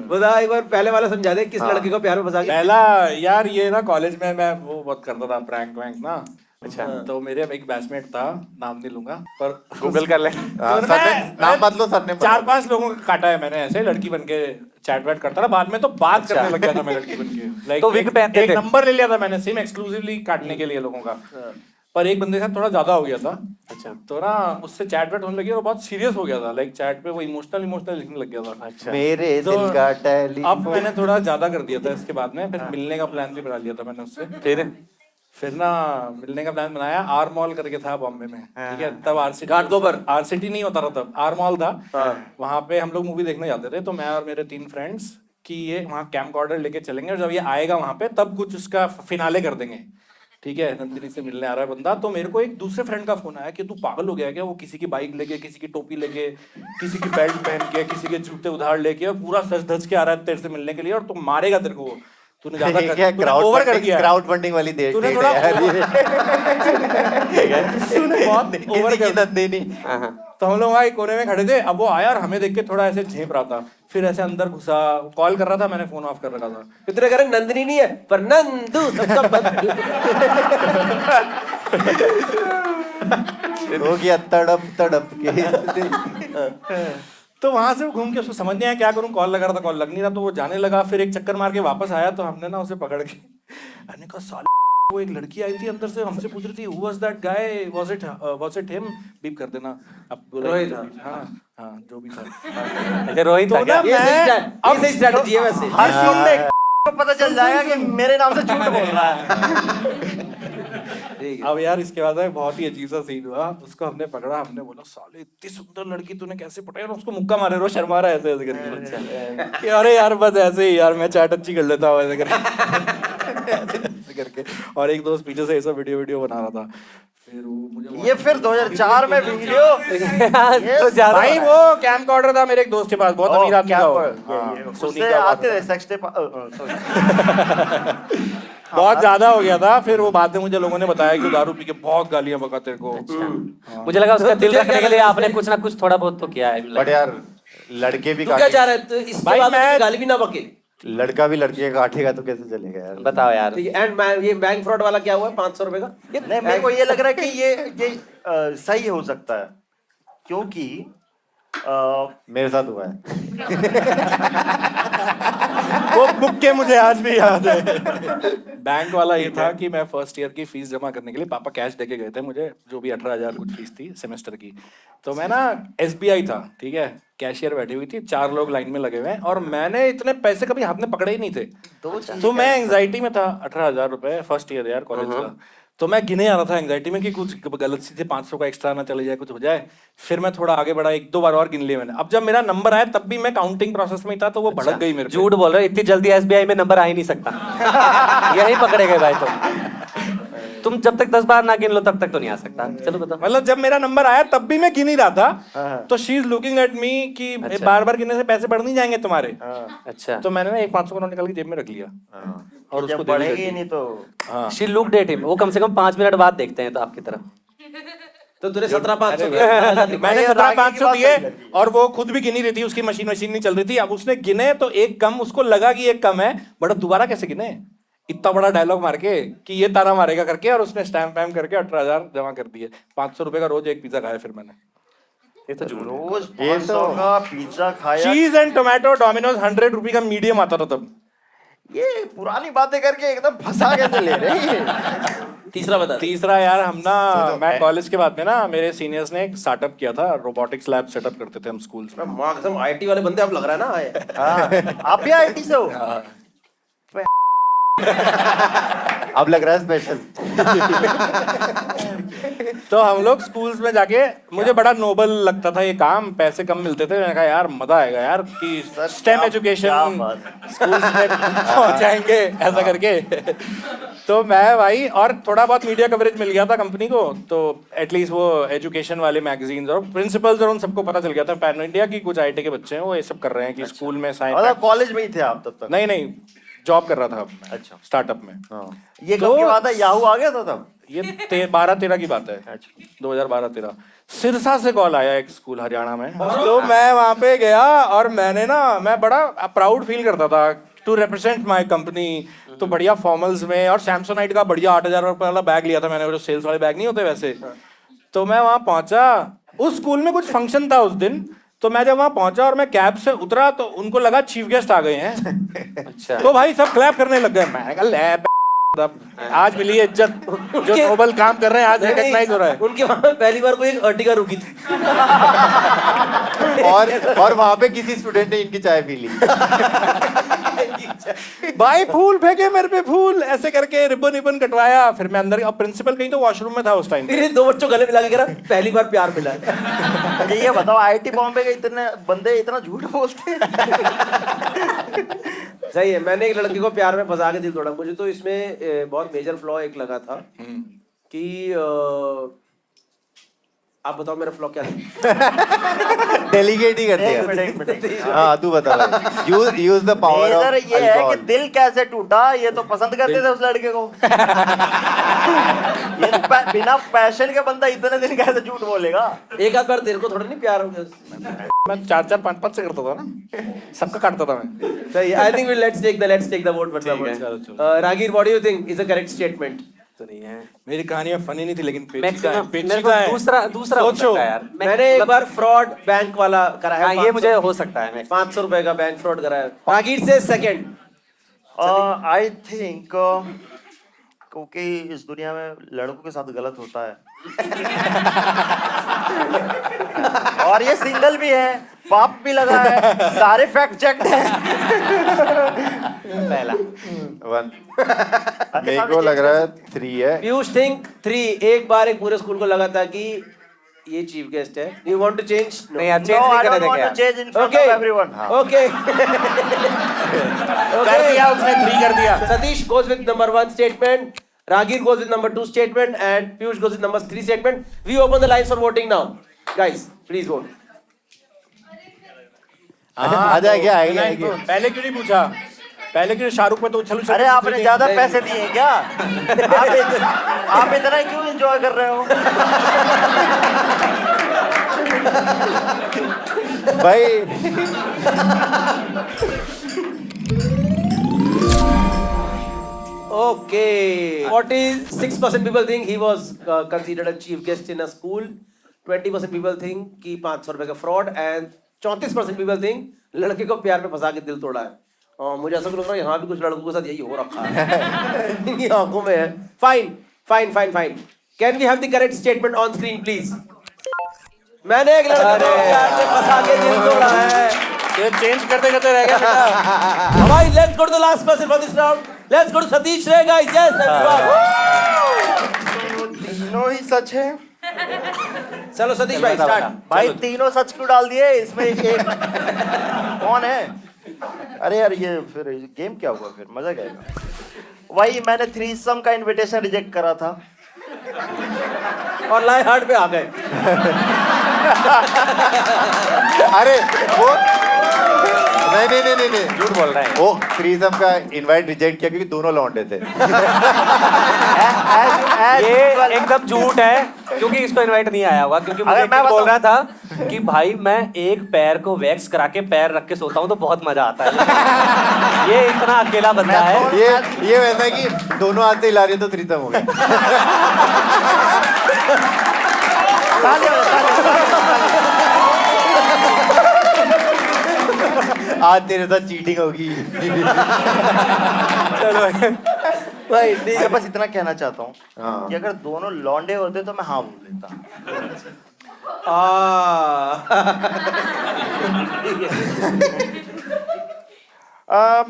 बता एक बार पहले वाला समझा दे किस लड़के को प्यार में फंसा के। पहला यार ये ना कॉलेज में मैं वो बहुत करता था प्रैंक वैंक ना। अच्छा तो मेरे एक बैचमेट था, नाम नहीं लूंगा पर गूगल कर ले। नाम मत लो सर ने 4-5 लोगों को काटा है मैंने ऐसे लड़की बन के चैट वैट करता था। बाद में तो बात करने लग गया था मैं लड़की बन के। लाइक तो विग पहनते एक थे। नंबर ले लिया था मैंने सिम एक्सक्लूसिवली काटने के लिए लोगों का। पर एक बंदे के साथ थोड़ा ज्यादा हो गया था। अच्छा तो ना उससे चैट वैट होने लगी और बहुत सीरियस हो गया था। लाइक चैट पे वो इमोशनल लिखने लग गया था। अच्छा मेरे तो दिल का टेलीफोन। अब मैंने थोड़ा ज्यादा कर दिया था इसके बाद में। फिर मिलने का प्लान भी बना लिया था मैंने उससे। फिर ना मिलने का प्लान बनाया। आर मॉल करके था बॉम्बे में, ठीक है। तब आर सिटी नहीं होता था, तब आर मॉल था। वहां पे हम लोग मूवी देखने जाते थे। तो मैं और मेरे 3 फ्रेंड्स कि ये वहाँ कैमकॉर्डर लेके चलेंगे और जब ये आएगा वहां पे तब कुछ उसका फिनाले कर देंगे, ठीक है। नंदिनी से मिलने आ रहा है बंदा। तो मेरे को एक दूसरे फ्रेंड का फोन आया कि तू पागल हो गया क्या? वो किसी की बाइक लेके, किसी की टोपी लेके, किसी की बेल्ट पहन के, किसी के जूते उधार लेके और पूरा सच धज के आ रहा है तेरे से मिलने के लिए और तू मारेगा तेरे को। तूने ज्यादा ओवर कर दिया। क्राउड फंडिंग वाली देख तूने थोड़ा तूने बहुत ओवर कर नंदिनी। तो हम लोग वहाँ एक कोने में खड़े थे। अब वो आया और हमें देख के थोड़ा ऐसे झेप रहा था। फिर ऐसे अंदर घुसा, कॉल कर रहा था, मैंने फोन ऑफ कर रखा था। कितने करें नंदिनी नहीं है पर नंदू सबका हो गया तड़प तड़प के। तो वहां से वो घूम के उसको समझ नहीं आया क्या करूं। कॉल लगा रहा था, कॉल लग नहीं रहा। तो वो जाने लगा। फिर एक चक्कर मार के वापस आया तो हमने ना उसे पकड़ के मैंने कहा साले वो एक लड़की आई थी अंदर से, हमसे पूछ रही थी who was that guy, was it him, beep कर देना। अब रोहित। हाँ जो भी था। रोहित था क्या? ये सही स्ट्रेटजी है वैसे। हर सीन में को पता चल जाएगा कि मेरे नाम से झूठ बोल रहा है। अब यार इसके बाद में बहुत ही अजीब सा सीन हुआ। उसको हमने पकड़ा, हमने बोला साले इतनी सुंदर लड़की तूने कैसे पटाई? और उसको मुक्का मारे रो शर्मा रहा है ऐसे ऐसे करके। अरे यार बस ऐसे ही यार मैं चैट अच्छी कर लेता हूँ ऐसे करके। और एक दोस्त पीछे से ऐसा वीडियो बना रहा था। फिर वो मुझे ये फिर 2004 में वीडियो तो ज्यादा भाई वो कैमकॉर्डर था मेरे एक दोस्त के पास, बहुत अमीर आदमी था वो। हाँ, सोनी उससे का आते थे सेक्स टेप बहुत ज्यादा हो गया था। फिर वो बाद में मुझे लोगों ने बताया कि दारू पी के बहुत गालियां बका तेरे को। मुझे लगा उसका दिल रखने के लिए आपने कुछ ना कुछ थोड़ा बहुत तो किया है। बट यार लड़के भी तू क्या चाह रहा है? तो इसके भाई बाद मैं- गाली भी ना बके। लड़का भी लड़के का काटेगा तो कैसे चलेगा यार। बताओ यार। एंड ये बैंक फ्रॉड वाला क्या हुआ 500 रुपए का? नहीं, मेरे को ये लग रहा है कि ये सही हो सकता है, क्योंकि मेरे साथ हुआ है। वो मुक्के मुझे आज भी याद है। बैंक वाला ये था कि मैं फर्स्ट ईयर की फीस जमा करने के लिए पापा कैश देके गए थे मुझे, जो भी 18,000 कुछ फीस थी सेमेस्टर की। तो मैं ना SBI था, ठीक है, कैशियर बैठी हुई थी, 4 लोग लाइन में लगे हुए हैं और मैंने इतने पैसे कभी हाथ में पकड़े ही नहीं थे। तो मैं एंग्जाइटी में था, 18,000 रुपए फर्स्ट ईयर यार कॉलेज का। तो मैं गिने आ रहा था एंग्जाइटी में कि कुछ गलत सी थी, 500 का एक्स्ट्रा ना चले जाए, कुछ हो जाए। फिर मैं थोड़ा आगे बढ़ा, 1-2 बार और गिन लिए मैंने। अब जब मेरा नंबर आया तब भी मैं काउंटिंग प्रोसेस में ही था, तो वो भड़क गई मेरे पे। झूठ बोल रहे हो, इतनी जल्दी SBI में नंबर आ ही नहीं सकता। यही पकड़े गए भाई तुम जब तक 10 बार ना गिन लो तब तक तो नहीं आ सकता। चलो बताओ। मतलब जब मेरा नंबर आया तब भी मैं गिन ही रहा था। तो she is looking at me कि अच्छा। बार बार गिनने से पैसे बढ़ नहीं जाएंगे तुम्हारे। अच्छा। तो मैंने ना एक 500 का नोट निकाल के जेब में रख लिया और उसको जब दे बढ़ेगी दिया। नहीं तो हाँ। She looked at him. वो कम से कम 5 मिनट बाद देखते हैं तो आपकी तरफ। तो तूने 17,500 मैंने ये 17,500 रागी की दिए बात सही लगी। और वो खुद भी गिनी रही थी, उसकी मशीन नहीं चल रही थी। अब उसने गिने तो एक कम, उसको लगा कि एक कम है, बट अब दोबारा कैसे गिने इतना बड़ा डायलॉग मार के कि ये तारा मारेगा करके, और उसने स्टैम्प वैम्प करके 18,000 जमा कर दिए। 500 रुपए का रोज एक पिज्जा खाया फिर मैंने। ये तो झूठ है। रोज 500 का पिज्जा खाया। चीज एंड टोमेटो डोमिनोज 100 रुपए का मीडियम आता था तब। ये पुरानी बातें करके एकदम फंसा के ले रहे हैं। तीसरा बता। तीसरा यार, हम ना मैं कॉलेज के बाद में ना मेरे सीनियर्स ने एक स्टार्टअप किया था, रोबोटिक्स लैब सेटअप करते थे हम स्कूल्स में। मां कसम IT वाले बंदे अब लग रहा है ना आए। हाँ, आप भी IT से हो? अब लग रहा है स्पेशल। तो हम लोग स्कूल्स में जाके, मुझे बड़ा नोबल लगता था ये काम, पैसे कम मिलते थे। मैंने कहा यार मजा आएगा यार कि स्टेम क्या एजुकेशन बात। स्कूल्स में पहुंचाएंगे ऐसा करके। तो मैं भाई, और थोड़ा बहुत मीडिया कवरेज मिल गया था कंपनी को, तो एटलीस्ट वो एजुकेशन वाले मैगजीन्स और प्रिंसिपल्स और उन सबको पता चल गया था पैन इंडिया की कुछ IT के बच्चे हैं वो ये सब कर रहे हैं कि स्कूल में साइंस। मतलब कॉलेज में ही थे आप तब तक? नहीं, जॉब कर रहा था। अच्छा। स्टार्टअप में। ये तो- कब की बात है? याहू आ गया था तब? ये 12-13 की बात है। 2012-13 सिरसा से कॉल आया एक स्कूल हरियाणा में। तो मैं वहां पे गया और मैं बड़ा प्राउड फील करता था टू रिप्रेजेंट माय कंपनी। तो बढ़िया फॉर्मल्स में, और सैमसोनाइट का बढ़िया 8,000 रुपये वाला बैग लिया था मैंने, जो सेल्स वाले बैग नहीं होते वैसे। तो मैं वहां पहुंचा, उस स्कूल में कुछ फंक्शन था उस दिन। तो मैं जब वहां पहुंचा और मैं कैब से उतरा तो उनको लगा चीफ गेस्ट आ गए हैं। अच्छा। तो भाई सब क्लैप करने लग गए। मैंने कहा ले आज मिली है इज्जत, जो नोबल काम कर रहे हैं आज रिकॉग्नाइज हो रहा है। उनके वहां पहली बार कोई एक अर्टिगा रुकी थी। और वहां पे किसी स्टूडेंट ने इनकी चाय पी ली। भाई फूल फेंके मेरे पे, फूल ऐसे करके रिबन कटवाया। फिर मैं अंदर, अब प्रिंसिपल कहीं तो वॉशरूम में था उस टाइम। फिर 2 बच्चों गले मिला के कह रहा पहली बार प्यार मिला है। अच्छा, ये बताओ IT बॉम्बे के इतने बंदे इतना झूठ बोलते हैं? सही है। मैंने एक लड़के को प्यार में फंसा के दिल तोड़ा। मुझे तो इसमें बहुत मेजर फ्लॉ एक लगा था कि आप बताओ मेरा फ्लॉ क्या था? डेलीगेट ही करते एक हैं। मिनट। हाँ तू बता भाई। Use the power measure of ये है कि दिल कैसे टूटा, ये तो पसंद करते थे उस लड़के को। ये तो बिना पैशन के बंदा इतने दिन कैसे झूठ बोलेगा? एक आध बार तेरे को थोड़ा नहीं प्यार हो गया? मैं 4-4 5-5 से करता था ना, सबका काटता था मैं। सही। I think let's take the vote रागीर, what do you think is a correct statement? तो नहीं है। मेरी कहानियां फनी नहीं थी लेकिन मैक्सिमम मेरे को पेचीदा है। दूसरा हो सोचो। सकता है यार। मैंने एक बार फ्रॉड बैंक वाला कराया। हाँ, ये मुझे हो सकता है। 500 रुपए का बैंक फ्रॉड कराया। रागीर से सेकंड। आई थिंक क्योंकि इस दुनिया में लड़कों के साथ गलत होता है। और ये सिंगल भी है, पाप भी लगा है, सारे फैक्ट चेक है। पहला 1 मेरे को लग रहा है 3 है। पीयूष थिंक 3। एक बार एक पूरे स्कूल को लगा था कि ये चीफ गेस्ट है। You want to change? नहीं यार, No, चेंज I नहीं करने don't want देंगे to change in front Okay. of everyone. Okay. कर दिया उसने, 3 कर दिया। Satish goes with number 1 statement. Ragir goes with number 2 statement and Piyush goes with number 3 statement. We open the lines for voting now. Guys, please vote. आ जाएगा तो पहले क्यों नहीं पूछा? पहले क्यों शाहरुख में तो उछल उछल अरे आपने ज्यादा पैसे दिए हैं क्या? आप इतना ही क्यों एंजॉय कर रहे हो? भाई Okay. 46% people think he was considered a chief guest in a school. 20% people think कि 500 रुपए का fraud and 34% people think लड़के को प्यार में फंसा के दिल तोड़ा है. मुझे ऐसा लग रहा है यहाँ भी कुछ लड़कों के साथ यही हो रखा है. इनकी आंखों में है. Fine. Can we have the correct statement on screen, please? मैंने एक लड़के को प्यार में फंसा के दिल तोड़ा है. ये चेंज करते रह गया बेटा. भाई, let's go to the last person for this round. Let's go to Satish Ray, guys. Yes, everyone. तीनों ही सच है. चलो सतीश भाई स्टार्ट. भाई तीनों सच क्यों डाल दिए इसमें? एक कौन है? अरे यार ये फिर गेम क्या हुआ? फिर मजा क्या आएगा? वही मैंने थ्रीसम का इनविटेशन रिजेक्ट करा था और लाइव हार्ट पे आ गए. अरे वो नहीं झूठ बोल रहा है. वो थ्रीसम का इनवाइट रिजेक्ट किया क्योंकि दोनों लौंडे थे. ये एकदम झूठ है क्योंकि इसको इनवाइट नहीं आया होगा क्योंकि मुझे मैं बोल रहा था कि भाई मैं एक पैर को वैक्स करा के पैर रख के सोता हूँ तो बहुत मजा आता है. ये इतना अकेला बंदा है. ये वैसा है कि दोनों हाथ से हिला रहे तो थ्रीसम हो गया. आज तेरे साथ चीटिंग होगी. चलो भाई मैं बस इतना कहना चाहता हूँ हाँ. कि अगर दोनों लौंडे होते तो मैं हाँ बोल देता.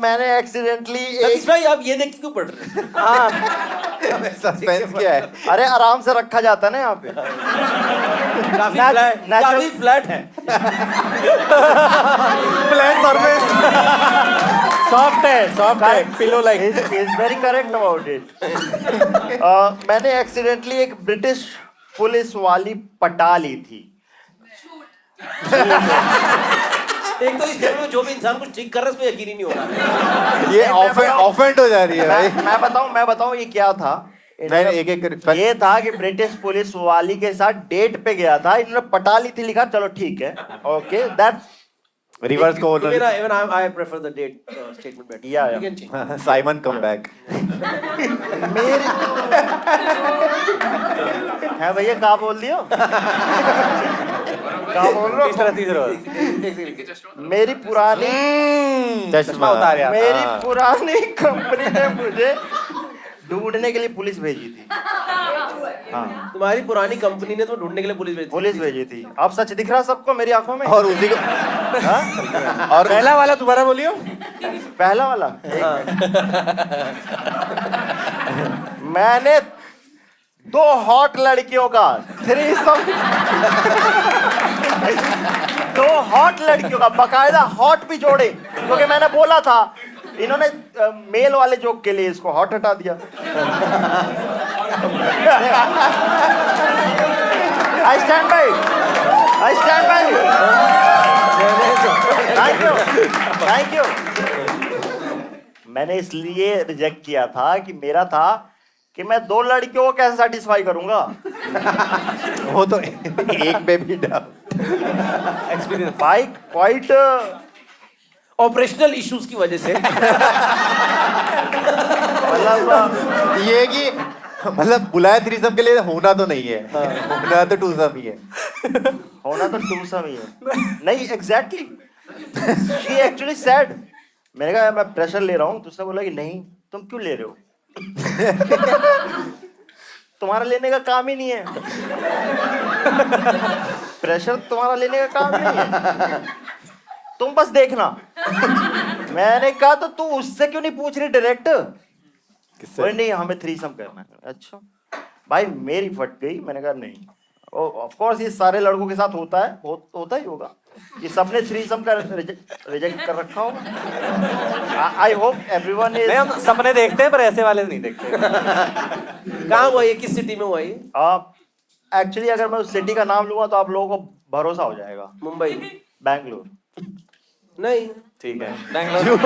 मैंने एक्सीडेंटली सतीश भाई आप ये देख के क्यों पढ़ रहे हैं? सस्पेंस क्या है? अरे आराम से रखा जाता है ना यहाँ पे. काफी फ्लैट है. सॉफ्ट है pillow like. Is very correct about it. मैंने एक्सीडेंटली एक ब्रिटिश पुलिस वाली पटा ली थी. एक तो इस जन्म में जो भी इंसान कुछ ठीक कर रहा है उसको यकीन ही नहीं हो रहा. ये ऑफेंड हो जा रही है भाई. मैं बताऊं ये क्या था. नहीं एक ये था कि ब्रिटिश पुलिस वाली के साथ डेट पे गया था. इन्होंने पटा ली थी लिखा. चलो ठीक है. ओके दैट्स रिवर्स को even I prefer the date statement better. Yeah. You can change. Simon come back. है भैया कहाँ बोल दियो? कहाँ बोल रहे हो? तीसरा मेरी पुरानी चश्मा उतार यार. मेरी पुरानी कंपनी ने मुझे ढूंढने के लिए पुलिस भेजी थी. हाँ तुम्हारी पुरानी कंपनी ने तो ढूंढने के लिए पुलिस भेजी थी. अब सच दिख रहा सबको मेरी आंखों में. और उसी को और पहला वाला दोबारा बोलियो. पहला वाला मैंने 2 हॉट लड़कियों का थ्रीसम 2 हॉट लड़कियों का बकायदा हॉट भी जोड़े क्योंकि मैंने बोला था. इन्होंने मेल वाले जोक के लिए इसको हॉट हटा दिया. I stand by. Thank you. मैंने इसलिए रिजेक्ट किया था कि मेरा था कि मैं 2 लड़कियों को कैसे सेटिस्फाई करूंगा. वो तो एक पे भी डाल एक्सपीरियंस. भाई क्वाइट ऑपरेशनल इश्यूज की वजह से. ये कि मतलब बुलाया थ्रीसम के लिए होना तो नहीं है. होना तो टूसम ही है. होना तो टूसम ही है. नहीं एग्जैक्टली शी एक्चुअली सेड. मैंने कहा मैं प्रेशर ले रहा हूँ. तो उसने बोला कि नहीं तुम क्यों ले रहे हो? तुम्हारा लेने का काम ही नहीं है. प्रेशर तुम्हारा लेने का काम नहीं है. तुम बस देखना. मैंने कहा तो तू उससे क्यों नहीं पूछ रही डायरेक्ट? कोई नहीं हमें थ्रीसम करना है. अच्छा भाई मेरी फट गई. मैंने कहा नहीं. ऑफ कोर्स ये सारे लड़कों के साथ होता है. होता ही होगा. कि सबने थ्रीसम का रिजेक्ट कर रखा हो। आई होप एवरीवन नहीं, इज हम सपने देखते हैं पर ऐसे वाले नहीं देखते। कहाँ हुआ ये, किस सिटी में हुआ ये? एक्चुअली अगर मैं उस सिटी का नाम लूंगा तो आप लोगों को भरोसा हो जाएगा। मुंबई? बैंगलोर। नहीं। ठीक है, बैंगलोर।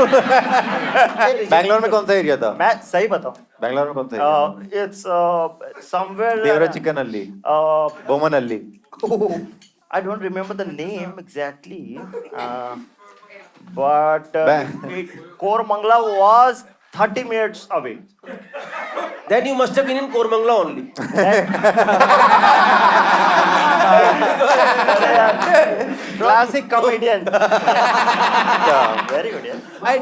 बैंगलोर में कौन सा एरिया था? मैं सही बताऊं, बैंगलोर में कौन सा area? It's somewhere Devarachikkanahalli, Boman अल्ली। I don't remember the name exactly, but Koramangala was 30 minutes away. Then you must have been in Koramangala only. Classic comedian. Yeah, very good. Yeah.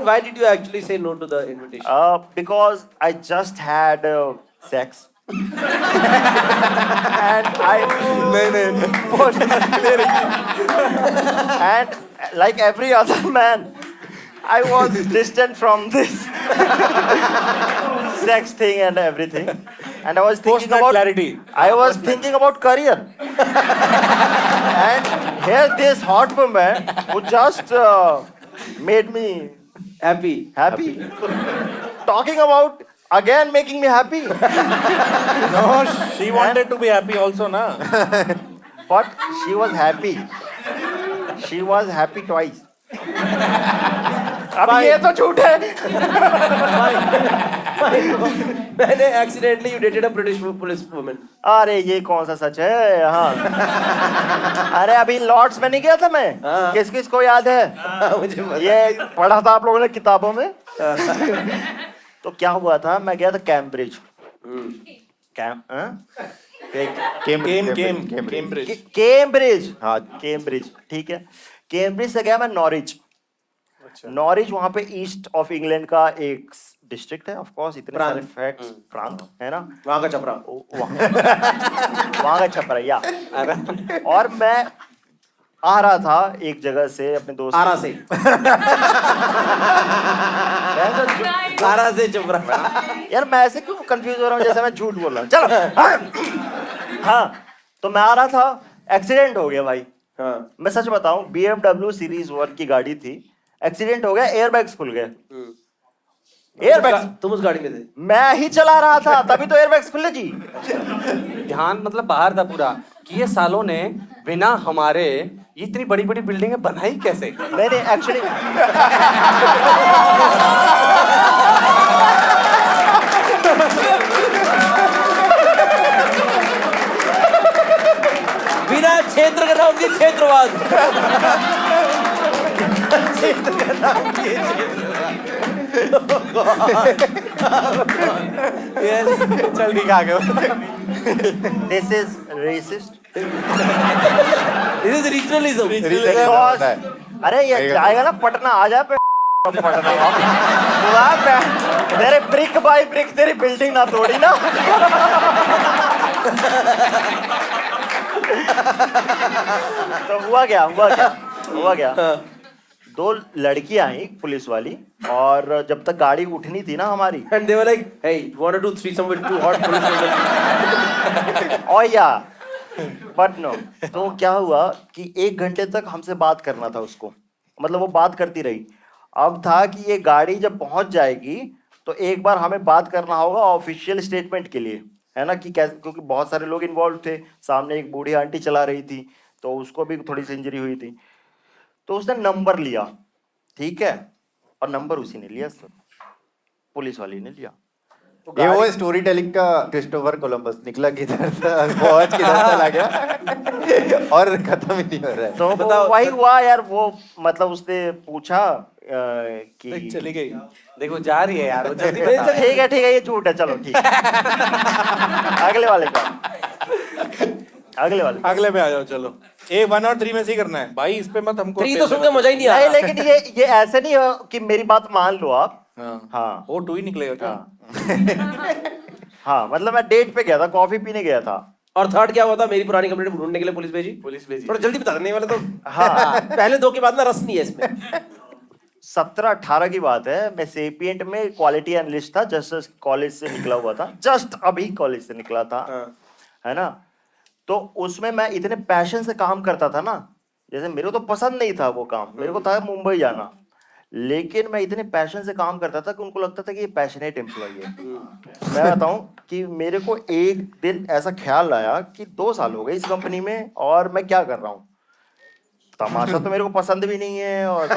Why did you actually say no to the invitation? Because I just had sex. And and like every other man, I was distant from this sex thing and everything, and I was thinking that about clarity. I was thinking about career, and here this hot woman who just made me Happy. talking about again making me happy. No, she wanted to be happy also, na? But she was happy. She was happy twice. अब ये तो झूठ है। मैंने accidentally you dated a British police woman. अरे ये कौन सा सच है? हाँ। अरे अभी लॉर्ड्स में नहीं गया था मैं? हाँ। किस किस को याद है? मुझे पता। ये पढ़ा था आप लोगों ने किताबों में? तो क्या हुआ था, मैं गया था कैम्ब्रिज। कैम्ब्रिज, हाँ कैम्ब्रिज, ठीक है। कैम्ब्रिज से गया मैं नॉरिच। नॉरिच वहां पे ईस्ट ऑफ इंग्लैंड का एक डिस्ट्रिक्ट है, ऑफ कोर्स इतने सारे फैक्ट्स, प्रांत है ना, वहाँ का छपरा। वहां का छपरा या। और मैं आ रहा था एक जगह से अपने दोस्त आरा से। आरा से छपरा। यार मैं ऐसे क्यों कंफ्यूज हो रहा हूँ जैसे मैं झूठ बोल रहा हूँ। चलो हाँ, तो मैं आ रहा था, एक्सीडेंट हो गया भाई। हाँ। मैं सच बताऊं, BMW सीरीज 1 की गाड़ी थी, एक्सीडेंट हो गया, एयरबैग्स खुल गए। एयरबैग्स, तुम उस गाड़ी में थे? मैं ही चला रहा था, तभी तो एयरबैग्स खुले जी। ध्यान मतलब बाहर था पूरा कि ये सालों ने बिना हमारे ये इतनी बड़ी बड़ी बिल्डिंगें बनाई कैसे? नहीं नहीं, एक्चुअली बिना क्षेत्र का नाम दिए क्षेत्रवाद। क्षेत्र का नाम दिए चल ठीक आ गए। This is resist. This is regionalism. अरे ये जाएगा ना पटना, आ जा पे पटना। तेरे ब्रिक बाय ब्रिक तेरी बिल्डिंग ना तोड़ी ना। तो हुआ क्या? दो लड़कियां आई पुलिस वाली, और जब तक गाड़ी उठनी थी ना हमारी, And they were like, hey, you want to do threesome with two hot police women? और या बट नो। तो क्या हुआ कि 1 घंटे तक हमसे बात करना था उसको, मतलब वो बात करती रही। अब था कि ये गाड़ी जब पहुंच जाएगी तो एक बार हमें बात करना होगा ऑफिशियल स्टेटमेंट के लिए, है ना, कि कैसे, क्योंकि बहुत सारे लोग इन्वॉल्व थे। सामने एक बूढ़ी आंटी चला रही थी, तो उसको भी थोड़ी सी इंजरी हुई थी। तो उसने नंबर लिया, ठीक है, और नंबर उसी ने लिया सर, पुलिस वाली ने लिया। तो ये वो स्टोरी टेलिंग का क्रिस्टोफर कोलंबस निकला किधर था, पहुंच किधर चला गया और खत्म ही नहीं हो रहा है। तो बताओ, वही हुआ यार, वो मतलब उसने पूछा कि चली गई। देखो जा रही है यार वो, जल्दी ठीक बता। है ये झूठ है, चलो ठीक है। अगले वाले अगले पे आ जाओ, चलो। 1 और 3 में से ही करना है भाई, इस पे मत हमको। 3 तो सुन के मजा ही नहीं नहीं, आया। लेकिन ये ऐसे नहीं हो कि मेरी बात मान लो आप। हाँ वो 2 ही निकलेगा क्या? हाँ, मतलब मैं डेट पे गया था, कॉफी पीने गया था। और थर्ड क्या हुआ था? मेरी पुरानी कंप्लेंट ढूंढने के लिए पुलिस भेजी। थोड़ा जल्दी बता, करने वाले तो हाँ, पहले 2 के बाद ना रस नहीं है इसमें। 17-18 की बात है। मैं सेपिएंट में क्वालिटी एनालिस्ट था, जस्ट कॉलेज से निकला हुआ था, जस्ट अभी कॉलेज से निकला था, है ना। तो उसमें मैं इतने पैशन से काम करता था ना जैसे मेरे को तो पसंद नहीं था वो काम, मेरे को था मुंबई जाना, लेकिन मैं इतने पैशन से काम करता था कि उनको लगता था कि ये पैशनेट एम्प्लॉय है। मैं बताऊं कि मेरे को एक दिन ऐसा ख्याल आया कि 2 साल हो गए इस कंपनी में और मैं क्या कर रहा हूँ, तमाशा तो मेरे को पसंद भी नहीं है और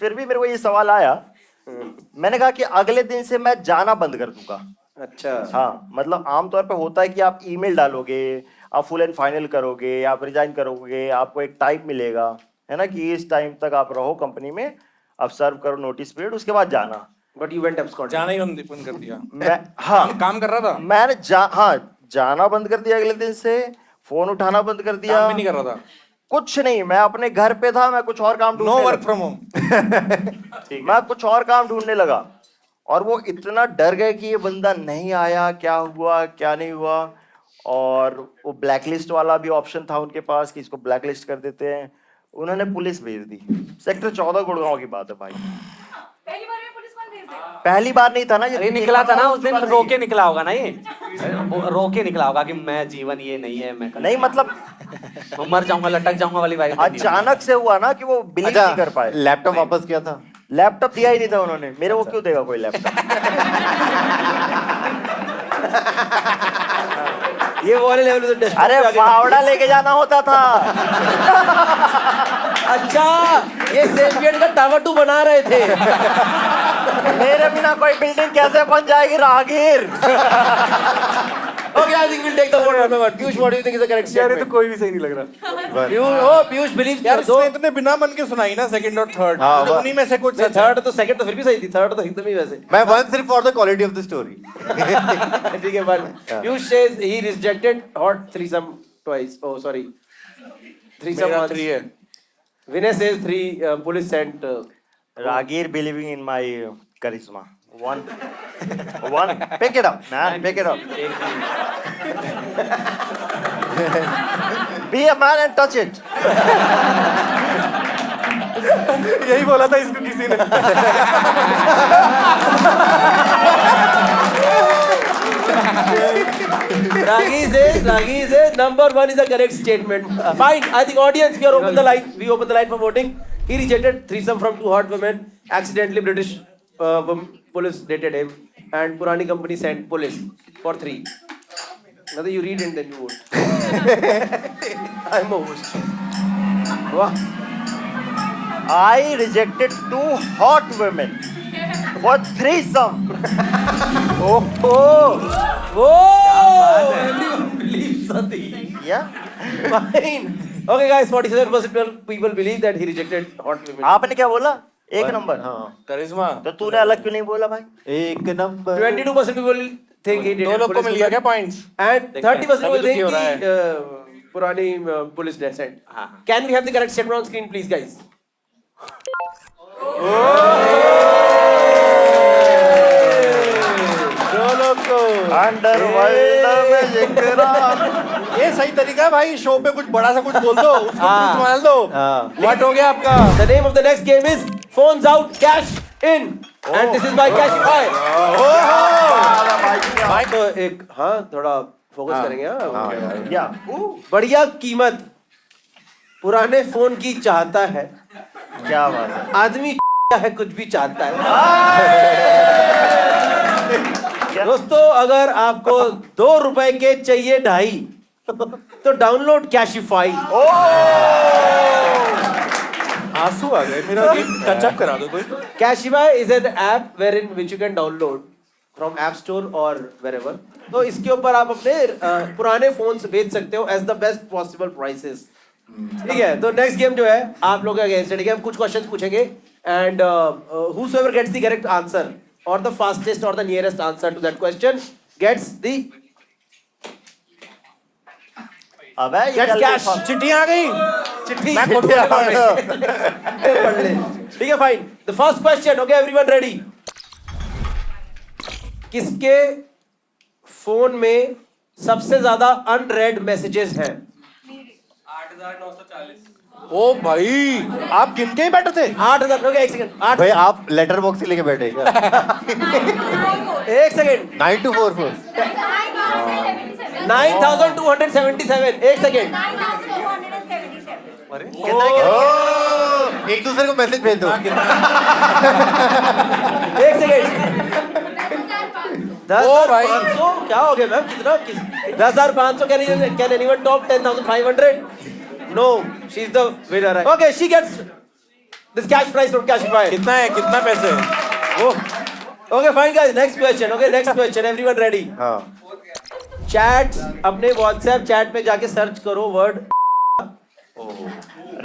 फिर भी मेरे को ये सवाल आया, मैंने कहा कि अगले दिन से मैं जाना बंद कर दूंगा। अच्छा। हाँ, मतलब आमतौर पे होता है कि आप ईमेल डालोगे, आप फुल एंड फाइनल करोगे, आप रिजाइन करोगे, आपको एक टाइम मिलेगा, है ना, कि इस टाइम तक आप रहो कंपनी में, आप सर्व करो नोटिस पीरियड, उसके बाद जाना। But you went abscond. जाना ही बंद कर दिया। मैं हाँ काम कर रहा था, मैंने जाना बंद कर दिया, अगले दिन से फोन उठाना बंद कर दिया, काम भी नहीं कर रहा था। कुछ नहीं, मैं अपने घर पे था, मैं कुछ और काम नो ढूंढने वर्क फ्रॉम होम। मैं कुछ और काम ढूंढने लगा और वो इतना डर गए कि ये बंदा नहीं आया, क्या हुआ क्या नहीं हुआ, और वो ब्लैकलिस्ट वाला भी ऑप्शन था उनके पास कि इसको ब्लैकलिस्ट कर देते हैं, उन्होंने पुलिस भेज दी। सेक्टर 14 गुड़गांव की बात है भाई। पहली बार में पुलिस कौन भेज देगा? पहली बार नहीं था ना ये, अरे निकला था ना उस दिन, रो के निकला होगा ना ये, रो के निकला होगा कि मैं जीवन ये नहीं है, मैं नहीं मतलब मर जाऊंगा लटक जाऊंगा वाली वाइब। अचानक से हुआ ना कि वो बिलीव नहीं कर पाए। लैपटॉप वापस किया था? लैपटॉप दिया ही नहीं था उन्होंने, मेरे को क्यों देगा कोई लैपटॉप। ये वो वाले लेवल पे तो अरे फावड़ा लेके जाना होता था। अच्छा, ये सेपियन का टावर 2 बना रहे थे। मेरे बिना कोई बिल्डिंग कैसे बन जाएगी राहगीर। Okay, I think we'll take the vote one by one. Piyush, what do you think is the correct यार ये statement? तो कोई भी सही नहीं लग रहा। Piyush believes यार दो। इसने इतने बिना मन के सुनाई ना, सेकंड और थर्ड, हाँ, तो उन्हीं में से कुछ सच है। थर्ड तो सेकंड तो फिर भी सही थी, थर्ड तो एकदम ही वैसे। मैं वन सिर्फ for the quality of the story. ठीक है, but Piyush says he rejected hot threesome twice. Oh, sorry. Threesome मेरा once. 3 है। Vinay says 3. Police sent. Rahgir believing in my करिश्मा। One. Pick it up, man. Pick it up. Be a man and touch it. यही बोला था इसको किसी ने। Ragi says number 1 is the correct statement. Fine. I think audience, we are open the line. We open the line for voting. He rejected threesome from 2 hot women. Accidentally British police dated him, and Purani company sent police for 3. Now you read and then you vote. I'm a host. Wow. I rejected 2 hot women for threesome. Everyone believes Sati. Yeah. Fine. Okay, guys, 47% people believe that he rejected hot women. आपने क्या बोला? एक number. हाँ, करिश्मा। तो तूने अलग क्यों नहीं बोला भाई? एक number. 22% people think he did. 2 लोग को मिल गया क्या पॉइंट्स? And 30% people अभी तो think क्या हो रहा है? कि पुरानी police descent. Can we have the correct statement on screen, please, guys? Underworld में जिक्रा। ये सही तरीका है भाई, शो पे कुछ बड़ा सा कुछ बोल दो, उसको कुछ मार दो। व्हाट हो गया आपका? The name of the next game is Phones Out, Cash In. And this is by Cashify. भाई तो एक थोड़ा फोकस करेंगे। या बढ़िया कीमत पुराने फोन की चाहता है, क्या बात है। आदमी है कुछ भी चाहता है। दोस्तों, अगर आपको 2 रुपए के चाहिए 2.5 तो डाउनलोड कैशिफाई। आंसू आ गए, मेरा टच अप करा दो कोई। Cashify is an app where in which you can download from app store और वेरेवर। तो इसके ऊपर आप अपने पुराने फोन्स बेच सकते हो as the best possible prices. ठीक है, तो नेक्स्ट गेम जो है आप लोगों के अगेंस्ट है। हम कुछ क्वेश्चंस पूछेंगे and whosoever gets the correct answer or the fastest or the nearest answer to that question gets the अबे ये gets जल्दी cash। फंस- चिट्ठी आ गई, चिट्ठी मैं खुद बोल रहा हूँ। पढ़ ले। ठीक है, fine. The first question, okay everyone ready? किसके फोन में सबसे ज्यादा अनरेड मैसेजेस हैं? 8,940। ओ भाई, आप गिन के ही बैठे थे? 8,000। ओके, एक सेकंड। भाई आप लेटर बॉक्स ही लेके बैठे क्या? एक सेकंड। 9244। 9,277। एक सेकंड। 9,277। अरे एक दूसरे को मैसेज भेज दो। एक सेकेंड, 10,500 क्या हो गया मैम? कितना? 10,500 can anyone top 10,500? No, she's the winner. Okay, she gets this cash prize from Cashify. कितना है, कितना पैसे? Oh. Okay, fine guys. Next question. Okay, next question. Everyone ready? हाँ चैट, अपने व्हाट्सएप चैट में जाके सर्च करो वर्ड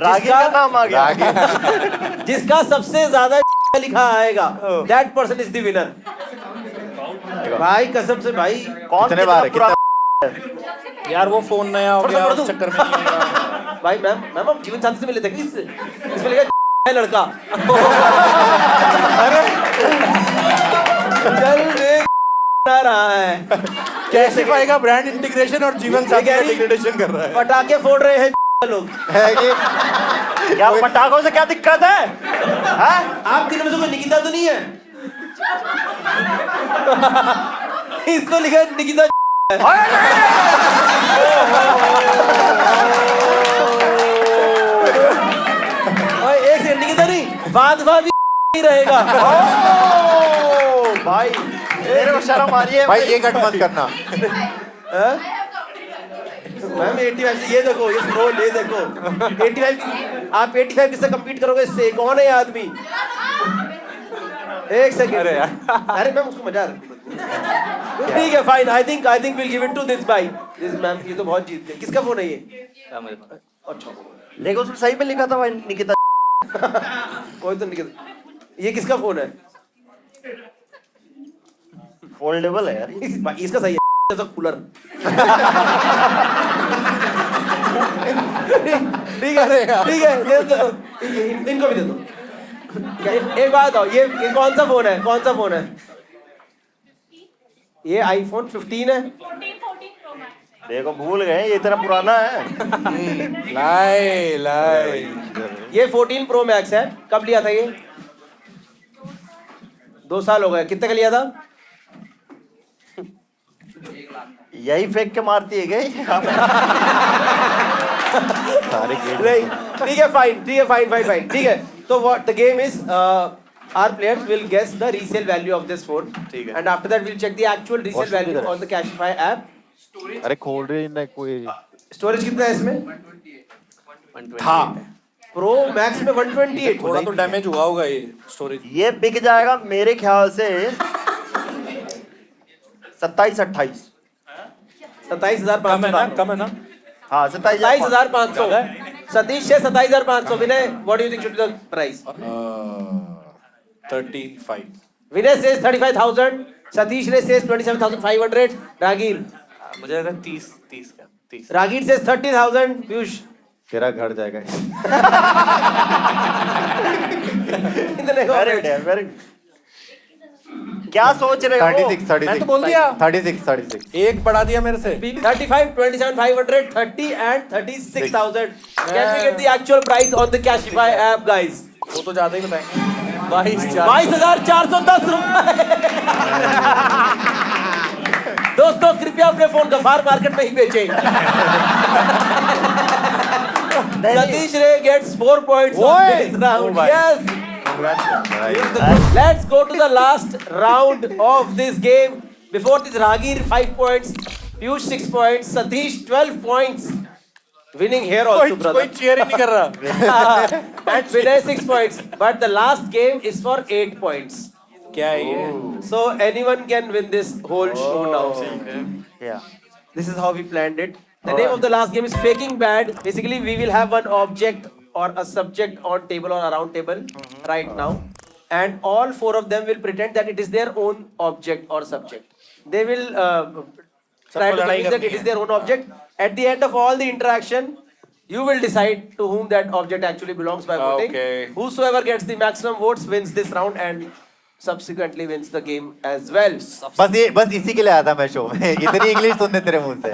रागी का नाम आ गया। जिसका सबसे ज्यादा लिखा आएगा, that person is the winner. भाई कसम से भाई, कौन कितने बार है? पुराना यार वो फोन नया हो गया, उस चक्कर में नहीं आएगा। भाई मैम हम जीवन साथी से मिले थे इसमें लिखा है लड़का। चल देख रहा है कैशिफाई का ब्रांड इंटीग्रेशन और जीवन साथी का इंटीग्रेशन कर रहा है। पटाखे फोड़ रहे हैं लोग। है कि क्या पटाखों से क्या दिक्कत है? हाँ? आपके नाम से कोई निकिता तो नहीं है? इसको लिखा है निकिता। ओए एक सेकंड, निकिता नहीं, वाद भी रहेगा। भाई मेरे को शर्म आ रही है भाई ये कट मत करना। मैम 85 से ये देखो, ये स्क्रॉल ये देखो 85। आप 85 किससे compete करोगे? इससे कौन है ये आदमी? एक सेकंड, अरे मैम उसको मजा आ रहा है। ठीक है fine, I think will give it to this by this ma'am. ये तो बहुत जीत गए। किसका फोन है ये? अच्छा, लेकिन उसमें सही में लिखा था भाई निकिता। कोई तो निकिता। ये किसका फोन है? फोल्डेबल है यार। इसका सही है, जैसा कूलर। ठीक है दे दो, इनको भी दे दो। एक बात बताओ, ये कौन सा फोन है? कौन सा फोन है ये? आईफोन 15 है। 14 Pro Max. देखो भूल गए, ये इतना पुराना है। लाई ये 14 Pro Max है। कब लिया था ये? 2 साल हो गए। कितने का लिया था? यही फेंक के मारती है क्या? सारे नहीं, ठीक है फाइन, ठीक है। तो what the game is, our players will guess the resale value of this phone. ठीक है। And after that we'll check the actual resale value on the Cashify app. अरे खोल रही ना कोई। स्टोरेज कितना है इसमें? 128 था। प्रो मैक्स में 128। थोड़ा तो डैमेज हुआ होगा ये स्टोरेज। ये बिक जाएगा मेरे ख्याल से 27-28। 27,500। कम है ना? हाँ 27,500। सतीश से 27,500। विनय, what do you think should be the price? 35। Vinay says 35,000। Satish ने says 27,500। रागीर मुझे लगा 30 का 30। रागीर says 30,000। पीयूष तेरा घर जाएगा। कितने को? वेरी क्या सोच रहे हो? 36 मैं तो बोल दिया। 36 एक बढ़ा दिया मेरे से। 35, 27,500, 30 and 36,000. Can we get the actual price on the Cashify app, guys? वो तो ज्यादा ही बताएंगे। 22,410 रुपए। दोस्तों कृपया अपने फोन गफार मार्केट में ही बेचें। Satish Ray gets 4 points on this round. Yes. Let's go to the last round of this game. Before this, Ragir 5 points, Piyush 6 points, Satish 12 points. Winning here also, brother. कोई cheer ही नहीं कर रहा। And Vinay 6 points. But the last game is for 8 points. क्या है ये? So anyone can win this whole show now. Yeah. This is how we planned it. The name of the last game is Faking Bad. Basically, we will have one object or a subject on table or around table right now, and all 4 of them will pretend that it is their own object or subject. They will try to convince that it is their own object. At the end of all the interaction, you will decide to whom that object actually belongs by voting. Okay. Whosoever gets the maximum votes wins this round and subsequently wins the game as well. बस इसी के लिए आया था मैं show में। इतनी English सुनने तेरे मुंह से।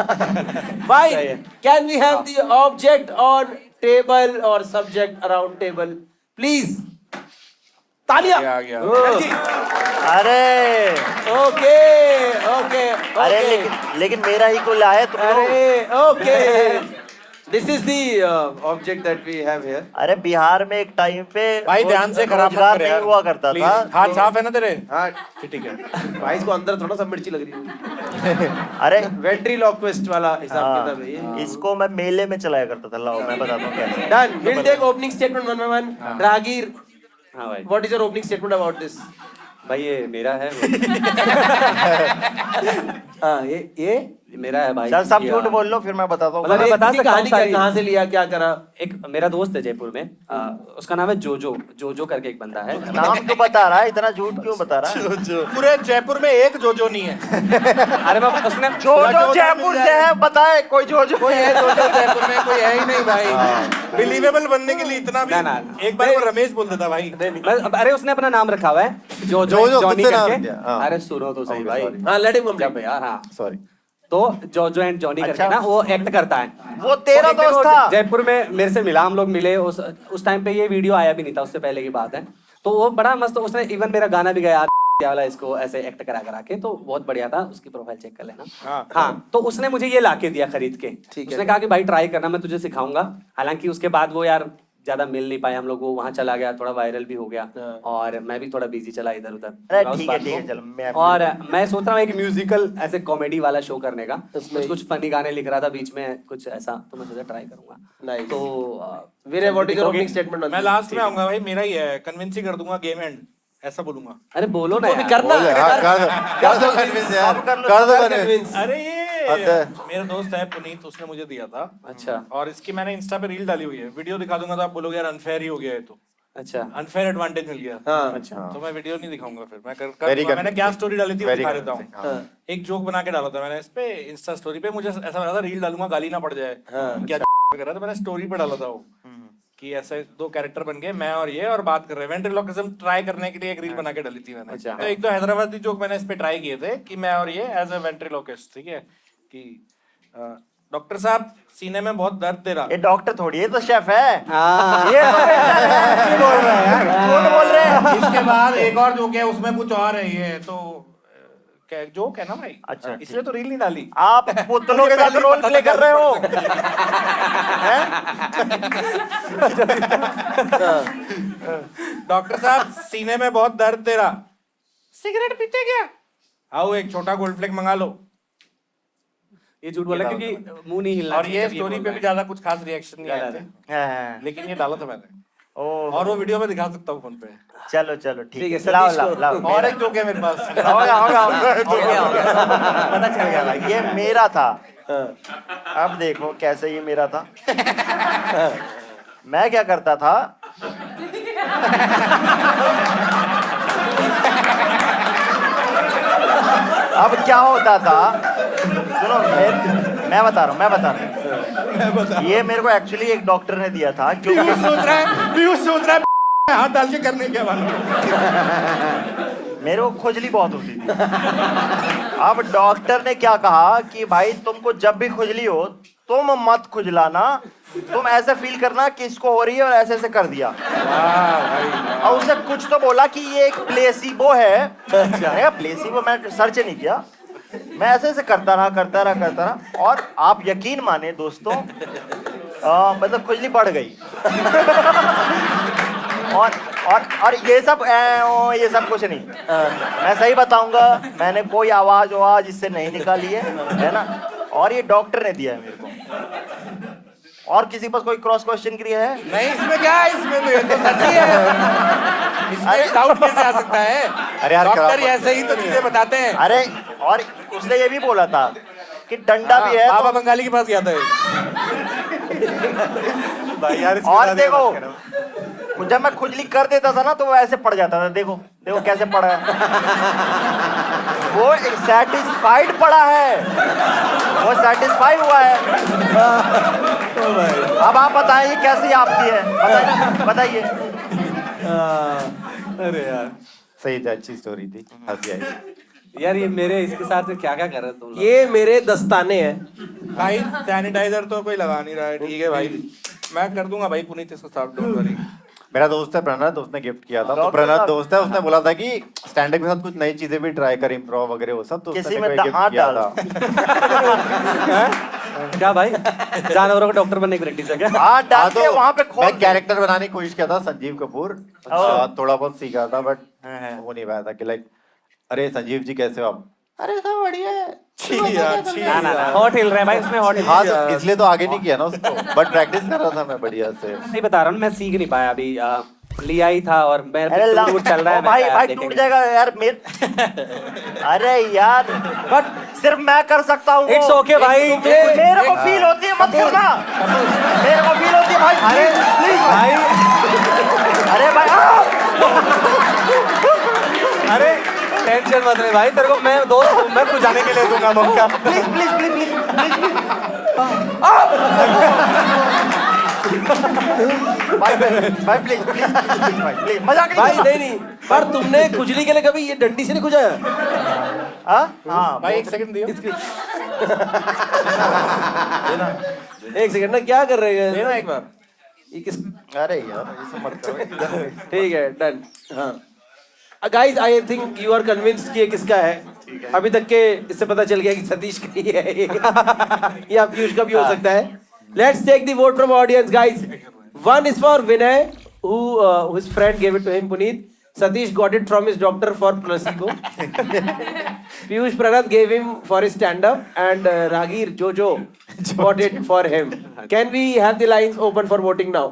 Fine. Can we have the object on table or subject around table, please? तालियां. आ गया। अरे Okay. अरे लेकिन मेरा ही को लाए तुम लोग। अरे okay. This is the object that we have here. अरे बिहार में एक टाइम पे भाई ध्यान से खराब मत रोजगार कर नहीं यार। हुआ करता Please, था। हाथ साफ है ना तेरे? हाँ ठीक है। भाई इसको अंदर थोड़ा सा मिर्ची लग रही है। अरे वेंट्रीलॉक्विस्ट वाला हिसाब हाँ, किताब है ये। इसको मैं मेले में चलाया करता था। लाओ मैं बताता हूँ कैसे। Done. We'll take opening statement one by one. Ragir, हाँ भाई what is your opening statement about this? भाई ये मेरा है हाँ ये मेरा है भाई चल सब ये, झूठ बोल लो फिर मैं बताता हूँ। मतलब मैं बता इसकी सकता हूँ कहानी क्या, सारी। कहाँ से लिया, क्या करा? एक मेरा दोस्त है जयपुर में उसका नाम है जोजो जोजो करके एक बंदा है नाम क्यों बता रहा है? इतना झूठ क्यों बता रहा है? पूरे जयपुर में एक जोजो नहीं है। अरे मैं उसने जो जो जयपुर से है बताए कोई जो जो कोई है जोजो जयपुर में? कोई है ही नहीं भाई। बिलीवेबल बनने के लिए इतना भी ना। एक बार वो रमेश बोल देता भाई। अरे उसने अपना नाम रखा हुआ है जो जोजो, जॉनी खुद से नाम करके दिया, हाँ। अरे सुनो तो सही भाई हाँ let him complete. जब यार हाँ सॉरी। तो जोजो एंड जॉनी करके अच्छा। ना वो एक्ट करता है वो तेरा तो एक दिन दोस्त वो था। जयपुर में मेरे से मिला हम लोग मिले उस टाइम पे ये वीडियो आया भी नहीं था उससे पहले की बात है तो वो बड़ा मस्त उसने इवन मेरा गाना भी गाया वाला इसको ऐसे एक्ट करा करा के तो बहुत बढ़िया था उसकी प्रोफाइल चेक कर लेना हाँ तो उसने मुझे ये लाके दिया खरीद के उसने कहा कि भाई ट्राई करना मैं तुझे सिखाऊंगा हालांकि उसके बाद वो यार ज्यादा मिल नहीं पाए हम लोग वो वहां चला गया थोड़ा वायरल भी हो गया और मैं भी थोड़ा बिजी चला इधर अरे उधर ठीक है चलो मैं और मैं सोच रहा हूँ एक म्यूजिकल ऐसे कॉमेडी वाला शो करने का कुछ फनी गाने लिख रहा था बीच में कुछ ऐसा तो मैं सोचा ट्राई करूंगा Nice. तो Virey, what is your opening statement on मैं this? लास्ट में आऊंगा भाई। मेरा ही है, कन्विंस ही कर दूंगा गेम एंड ऐसा बोलूंगा। अरे बोलो ना यार। करना बोल यार, कर दो convince यार, कर दो convince। Convince. अरे ये अरे। मेरा दोस्त है पुनीत, उसने मुझे दिया था। अच्छा और इसकी मैंने इंस्टा पे रील डाली हुई है। वीडियो दिखा दूंगा तो आप बोलोगे यार अनफेयर ही हो गया है तो। अच्छा अनफेयर एडवांटेज मिल गया। हाँ अच्छा तो मैं वीडियो नहीं दिखाऊंगा फिर मैं Very कर मैंने क्या convincing. स्टोरी डाली थी वो Very दिखा देता हूँ। convincing, हाँ। एक जोक बना के डाला था मैंने इस पे इंस्टा स्टोरी पे। मुझे ऐसा लगा था रील डालूंगा गाली ना पड़ जाए क्या कर रहा था। मैंने स्टोरी पे डाला था वो कि ऐसे दो कैरेक्टर बन गए मैं और ये और बात कर रहे हैं। वेंट्रिलोक्विज्म ट्राई करने के लिए एक रील बना के डाली थी मैंने। अच्छा। तो एक दो हैदराबादी जोक मैंने इस पे ट्राई किए थे कि मैं और ये एज अ वेंट्रिलोक्विस्ट, ठीक है कि डॉक्टर साहब सीने में बहुत दर्द दे रहा। ये डॉक्टर थोड़ी है तो शेफ है। हाँ ये तो बोल रहे हैं यार, झूठ बोल रहे हैं। इसके बाद एक और जोक है उसमें कुछ और है ये तो क्या जोक है ना भाई। अच्छा, इसलिए तो रील नहीं डाली। आप पुतलों के साथ रोल प्ले कर रहे हो। डॉक्टर साहब सीने में बहुत दर्द दे रहा, सिगरेट पीते क्या? आओ एक छोटा गोल्ड फ्लेक मंगा लो। ये झूठ बोला क्योंकि मुंह नहीं हिलना और ये चाहिए, स्टोरी बोल पे रहा भी है। ज्यादा कुछ खास रिएक्शन नहीं आए थे, हाँ, लेकिन ये डाला था मैंने ओह, और वो वीडियो में दिखा सकता हूँ फोन पे। चलो चलो ठीक ठीक है। है, लाओ सतीश लाओ को- लाओ। और एक जोक है मेरे पास। होगा होगा पता चल गया भाई ये मेरा था। अब देखो कैसे ये मेरा था। मैं क्या करता था, अब क्या होता था, सुनो मैं बता रहा हूँ। ये मेरे को एक्चुअली एक डॉक्टर ने दिया था क्योंकि पीयूष सोच रहा है हाथ डाल के करने के वाला। मेरे को खुजली बहुत होती थी। अब डॉक्टर ने क्या कहा कि भाई तुमको जब भी खुजली हो तुम मत खुजलाना, तुम ऐसे फील करना कि इसको हो रही है और ऐसे ऐसे कर दिया। और उसने कुछ तो बोला कि ये एक प्लेसिबो है। प्लेसिबो मैं सर्च नहीं किया, मैं ऐसे ऐसे करता रहा और आप यकीन माने दोस्तों मतलब खुजली बढ़ गई। और ये सब कुछ नहीं। मैं सही बताऊंगा, मैंने कोई आवाज इससे नहीं निकाली है ना। और ये डॉक्टर ने दिया है मेरे को। और किसी पास कोई क्रॉस क्वेश्चन के लिए है? नहीं इसमें क्या है, इसमें तो ये तो सच ही है। इसमें डाउट कैसे आ सकता है? अरे यार, डॉक्टर खराब- ऐसे ही तो चीजें बताते हैं। अरे और उसने ये भी बोला था कि डंडा भी है बाबा बंगाली के पास गया था ये। भाई यार और देखो जब मैं खुजली कर देता था ना तो वो ऐसे पड़ जाता था। देखो कैसे पड़ा है। वो सेटिस्फाइड पड़ा है, वो सेटिस्फाई हुआ है। अब आप बताइए कैसी आपकी है, बताइए। अरे यार सही था, अच्छी स्टोरी थी, हंसी आई। यार ये मेरे इसके साथ में क्या क्या कर रहे हो तुम लोग? ये मेरे दस्ताने हैं। भाई सैनिटाइजर तो कोई लगा नहीं रहा है, ठीक है भाई मैं कर दूंगा भाई पुनीत इसको साफ, डोंट वरी। मेरा दोस्त है प्रणत, उसने गिफ्ट किया था। तो डॉक्टर प्रणत साहब। दोस्त है, उसने बोला था कि स्टैंड अप के साथ कुछ नई चीजें भी ट्राई कर, इम्प्रोव वगैरह वो सब। तो किसी उसने में मेरे को हाथ गिफ्ट किया डाल। था। क्या भाई जानवरों का डॉक्टर बनने की प्रैक्टिस है क्या? हाँ डाल के वहाँ पे खोल मैं दे। कैरेक्टर बनाने की कोशिश किया था संजीव कपूर। थोड़ा बहुत सीखा था बट हाँ। वो नहीं पाया था कि लाइक अरे संजीव जी कैसे हो आप? अरे सब बढ़िया है। हॉट हिल रहे हैं भाई उसमें हॉट हिल। हाँ तो इसलिए तो आगे नहीं किया ना उसको बट प्रैक्टिस कर रहा था मैं बढ़िया से। नहीं बता रहा हूँ मैं सीख नहीं पाया अभी लिया ही था और मैं अरे टूर चल रहा है ओ भाई मैं भाई देखेंगे। टूट जाएगा यार अरे यार बट सिर्फ मैं कर सकता हूँ It's okay भाई, मेरे को फील होती है मत करना मेरे को फील होती है भाई अरे प्लीज भाई अरे भाई अरे टेंशन मत ले भाई तेरे को मैं दोस्त हूँ मैं कुछ जाने के लिए दूंगा मौका। प्लीज प्लीज प्लीज प्लीज भाई प्लीज प्लीज प्लीज मजाक भाई नहीं नहीं पर तुमने खुजली के लिए कभी ये डंडी से नहीं खुजाया? हाँ भाई एक सेकंड दियो। एक सेकंड ना क्या कर रहे हैं? देना एक बार। ये किस अरे यार ये सब मत करो। ठीक है डन। हाँ guys I think you are convinced कि ये किसका है। अभी तक के इससे पता चल गया कि सतीश का ही है ये। या पीयूष का भी हो सकता है। Let's take the vote from audience guys. One is for Vinay who his friend gave it to him Puneet. Satish got it from his doctor for placebo. Piyush Pranath gave him for his stand up and Ragir Jojo got it for him. Can we have the lines open for voting now?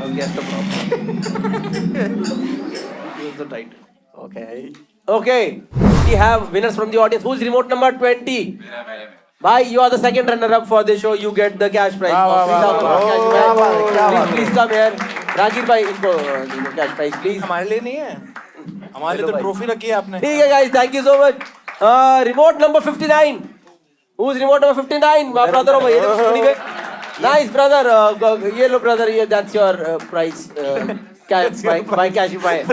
I'll guess the problem. Use the title. Okay. Okay. We have winners from the audience. Who's remote number 20? Bhai, you are the second runner-up for this show. You get the cash prize. Please come here. Ragir bhai, इनको cash prize, please. हमारे लिए नहीं है हमारे लिए तो trophy रखी है आपने। ठीक है guys, thank you so much. Remote number 59. Who's remote number 59? Brother over here. Nice brother. Yellow brother. Yeah, that's your prize. By cash prize.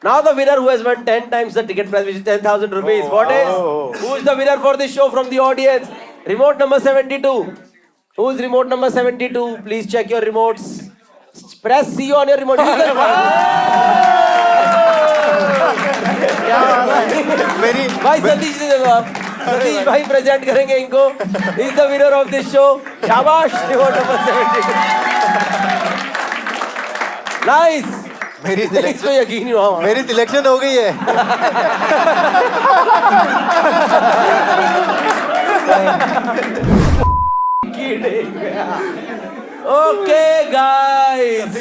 Now the winner who has won 10 times the ticket price, which is 10,000 rupees. What is? Who is the winner for this show from the audience? Remote number 72. Who is remote number 72? Please check your remotes. Press C on your remote. भाई सतीश ने देखो आप सतीश भाई present करेंगे इनको. He is the winner of this show. शाबाश. Remote number 72. Nice. मेरी इसको यकीन ही हुआ. मेरी सिलेक्शन हो गई है. Okay guys.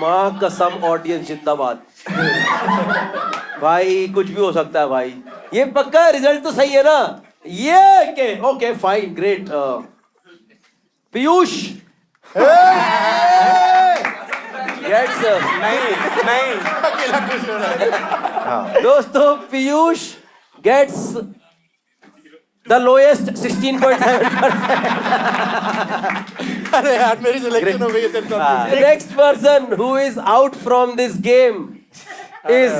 माँ कसम ऑडियंस जिंदाबाद. भाई कुछ भी हो सकता है भाई. ये पक्का रिजल्ट तो सही है ना. ये के okay fine great. Piyush Gets नहीं दोस्तों पीयूष gets the lowest 16.7%. अरे यार मेरी सिलेक्शन हो गई है तेरे साथ। The next person who is out from this game is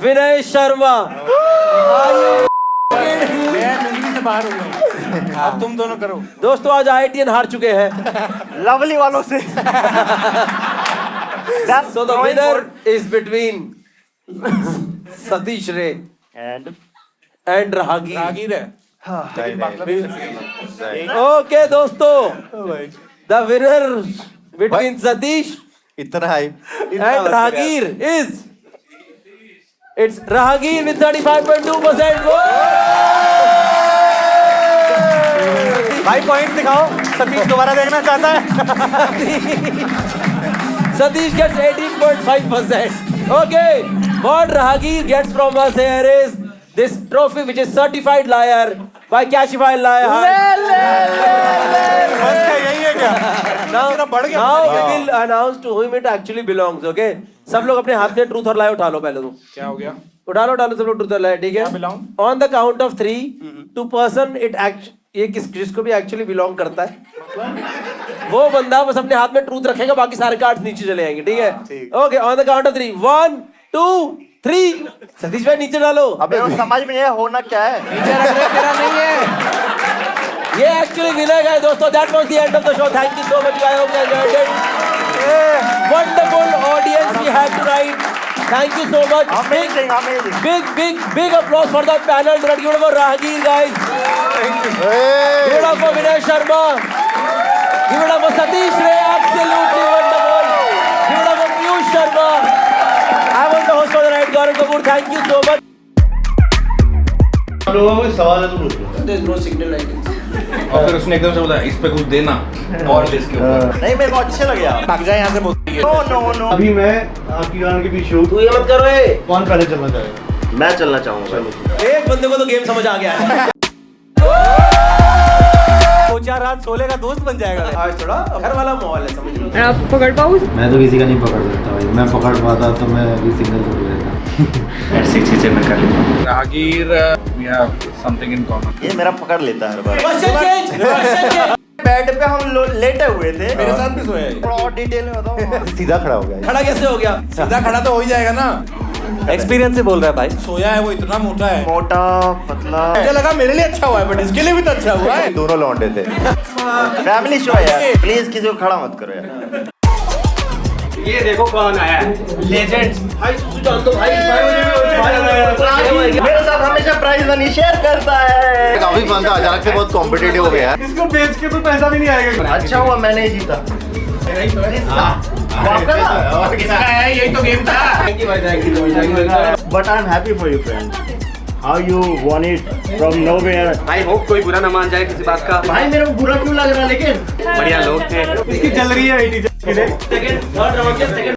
Vinay Sharma. मैं मिलने से बाहर हो गया। अब तुम दोनों करो। दोस्तों आज IITian हार चुके हैं लवली वालों से. So the winner is between Satish Ray and Rahagi. रागीर है। Okay दोस्तों, the winner between Satish इतना high. and Rahagir is it's Rahagir with 35.2%. भाई पॉइंट दिखाओ. सतीश दोबारा देखना चाहता है. Satish gets 18.5%. Okay, what Rahagir gets from us here is this trophy which is certified liar by Cashify Liar. यही है क्या? Now we will announce to whom it actually belongs. Okay, सब लोग अपने हाथ में ट्रूथ और लाई उठा लो पहले तो. क्या हो गया? उठा लो सब लोग ट्रूथ और लाई. ठीक है. On the count of 3, to person it ये जिसको भी एक्चुअली बिलोंग करता है वो बंदा बस अपने हाथ में ट्रूथ रखेगा, बाकी सारे कार्ड्स नीचे चले जाएंगे. ठीक है. Okay on the count of 3. 1 2 3. Satish भाई नीचे डालो. अबे वो समझ में नहीं है होना क्या है. नीचे रख रहे तेरा नहीं है ये एक्चुअली विनर है दोस्तों. That was the end of the show. Thank you so much. I hope you enjoyed it. Wonderful words we had to write. Thank you so much. Amazing, amazing. Big applause for the panel. Give it up for Rahagir, guys. Give it up for Vinay Sharma. Give it up for Satish Ray. Absolutely wonderful. Give it up for Piyush Sharma. I was the host for the night, Gaurav Kapoor. Thank you so much. सवाल है तो पूछो। There is no signal like this. और फिर उसने एकदम से बोला इस पे कुछ देना और इसके ऊपर नहीं मेरे को अच्छे लगे आप भाग जाए यहाँ से बोल नो नो नो अभी मैं आपकी गान के पीछे हूँ। तू ये मत करो ये। कौन पहले चलना चाहेगा? मैं चलना चाहूंगा एक बंदे को तो गेम समझ आ गया है। सोचा रात सोले का दोस्त बन जाएगा। आज थोड़ा घर वाला माहौल है, समझ लो। आप पकड़ पाओ? मैं तो किसी का नहीं पकड़ सकता भाई। मैं पकड़ पाता तो मैं अभी सिंगल थोड़ी रहता। ऐसी चीजें मैं कर लेता हूँ। Rahgir we have something in common ये मेरा पकड़ लेता है हर बार क्वेश्चन चेंज। बेड पे हम लेटे हुए थे मेरे साथ भी सोया है। थोड़ा और डिटेल में बताओ सीधा खड़ा हो गया। खड़ा कैसे हो गया? सीधा खड़ा तो हो ही जाएगा ना। एक्सपीरियंस से बोल रहा है भाई। सोया है वो इतना मोटा है। मोटा पतला मुझे लगा मेरे लिए अच्छा हुआ है बट इसके लिए भी तो अच्छा हुआ है। दोनों लौंडे थे। फैमिली शो है यार प्लीज किसी को खड़ा मत करो यार ये देखो कौन आया है, लेजेंड्स। भाई सुसु जान दो भाई। मेरे साथ हमेशा प्राइज मनी शेयर करता है काफी फन था। अचानक से बहुत कॉम्पिटिटिव हो गया। इसको बेच के तो पैसा भी नहीं आएगा। अच्छा हुआ मैंने ही जीता यही तो गेम था। But I am happy for you friend how you won it from nowhere I hope कोई बुरा ना मान जाए किसी बात का। भाई मेरे को बुरा क्यों लग रहा है लेकिन बढ़िया लोग थे। इसकी चल रही है 80 सेकंड थर्ड राउंड के सेकंड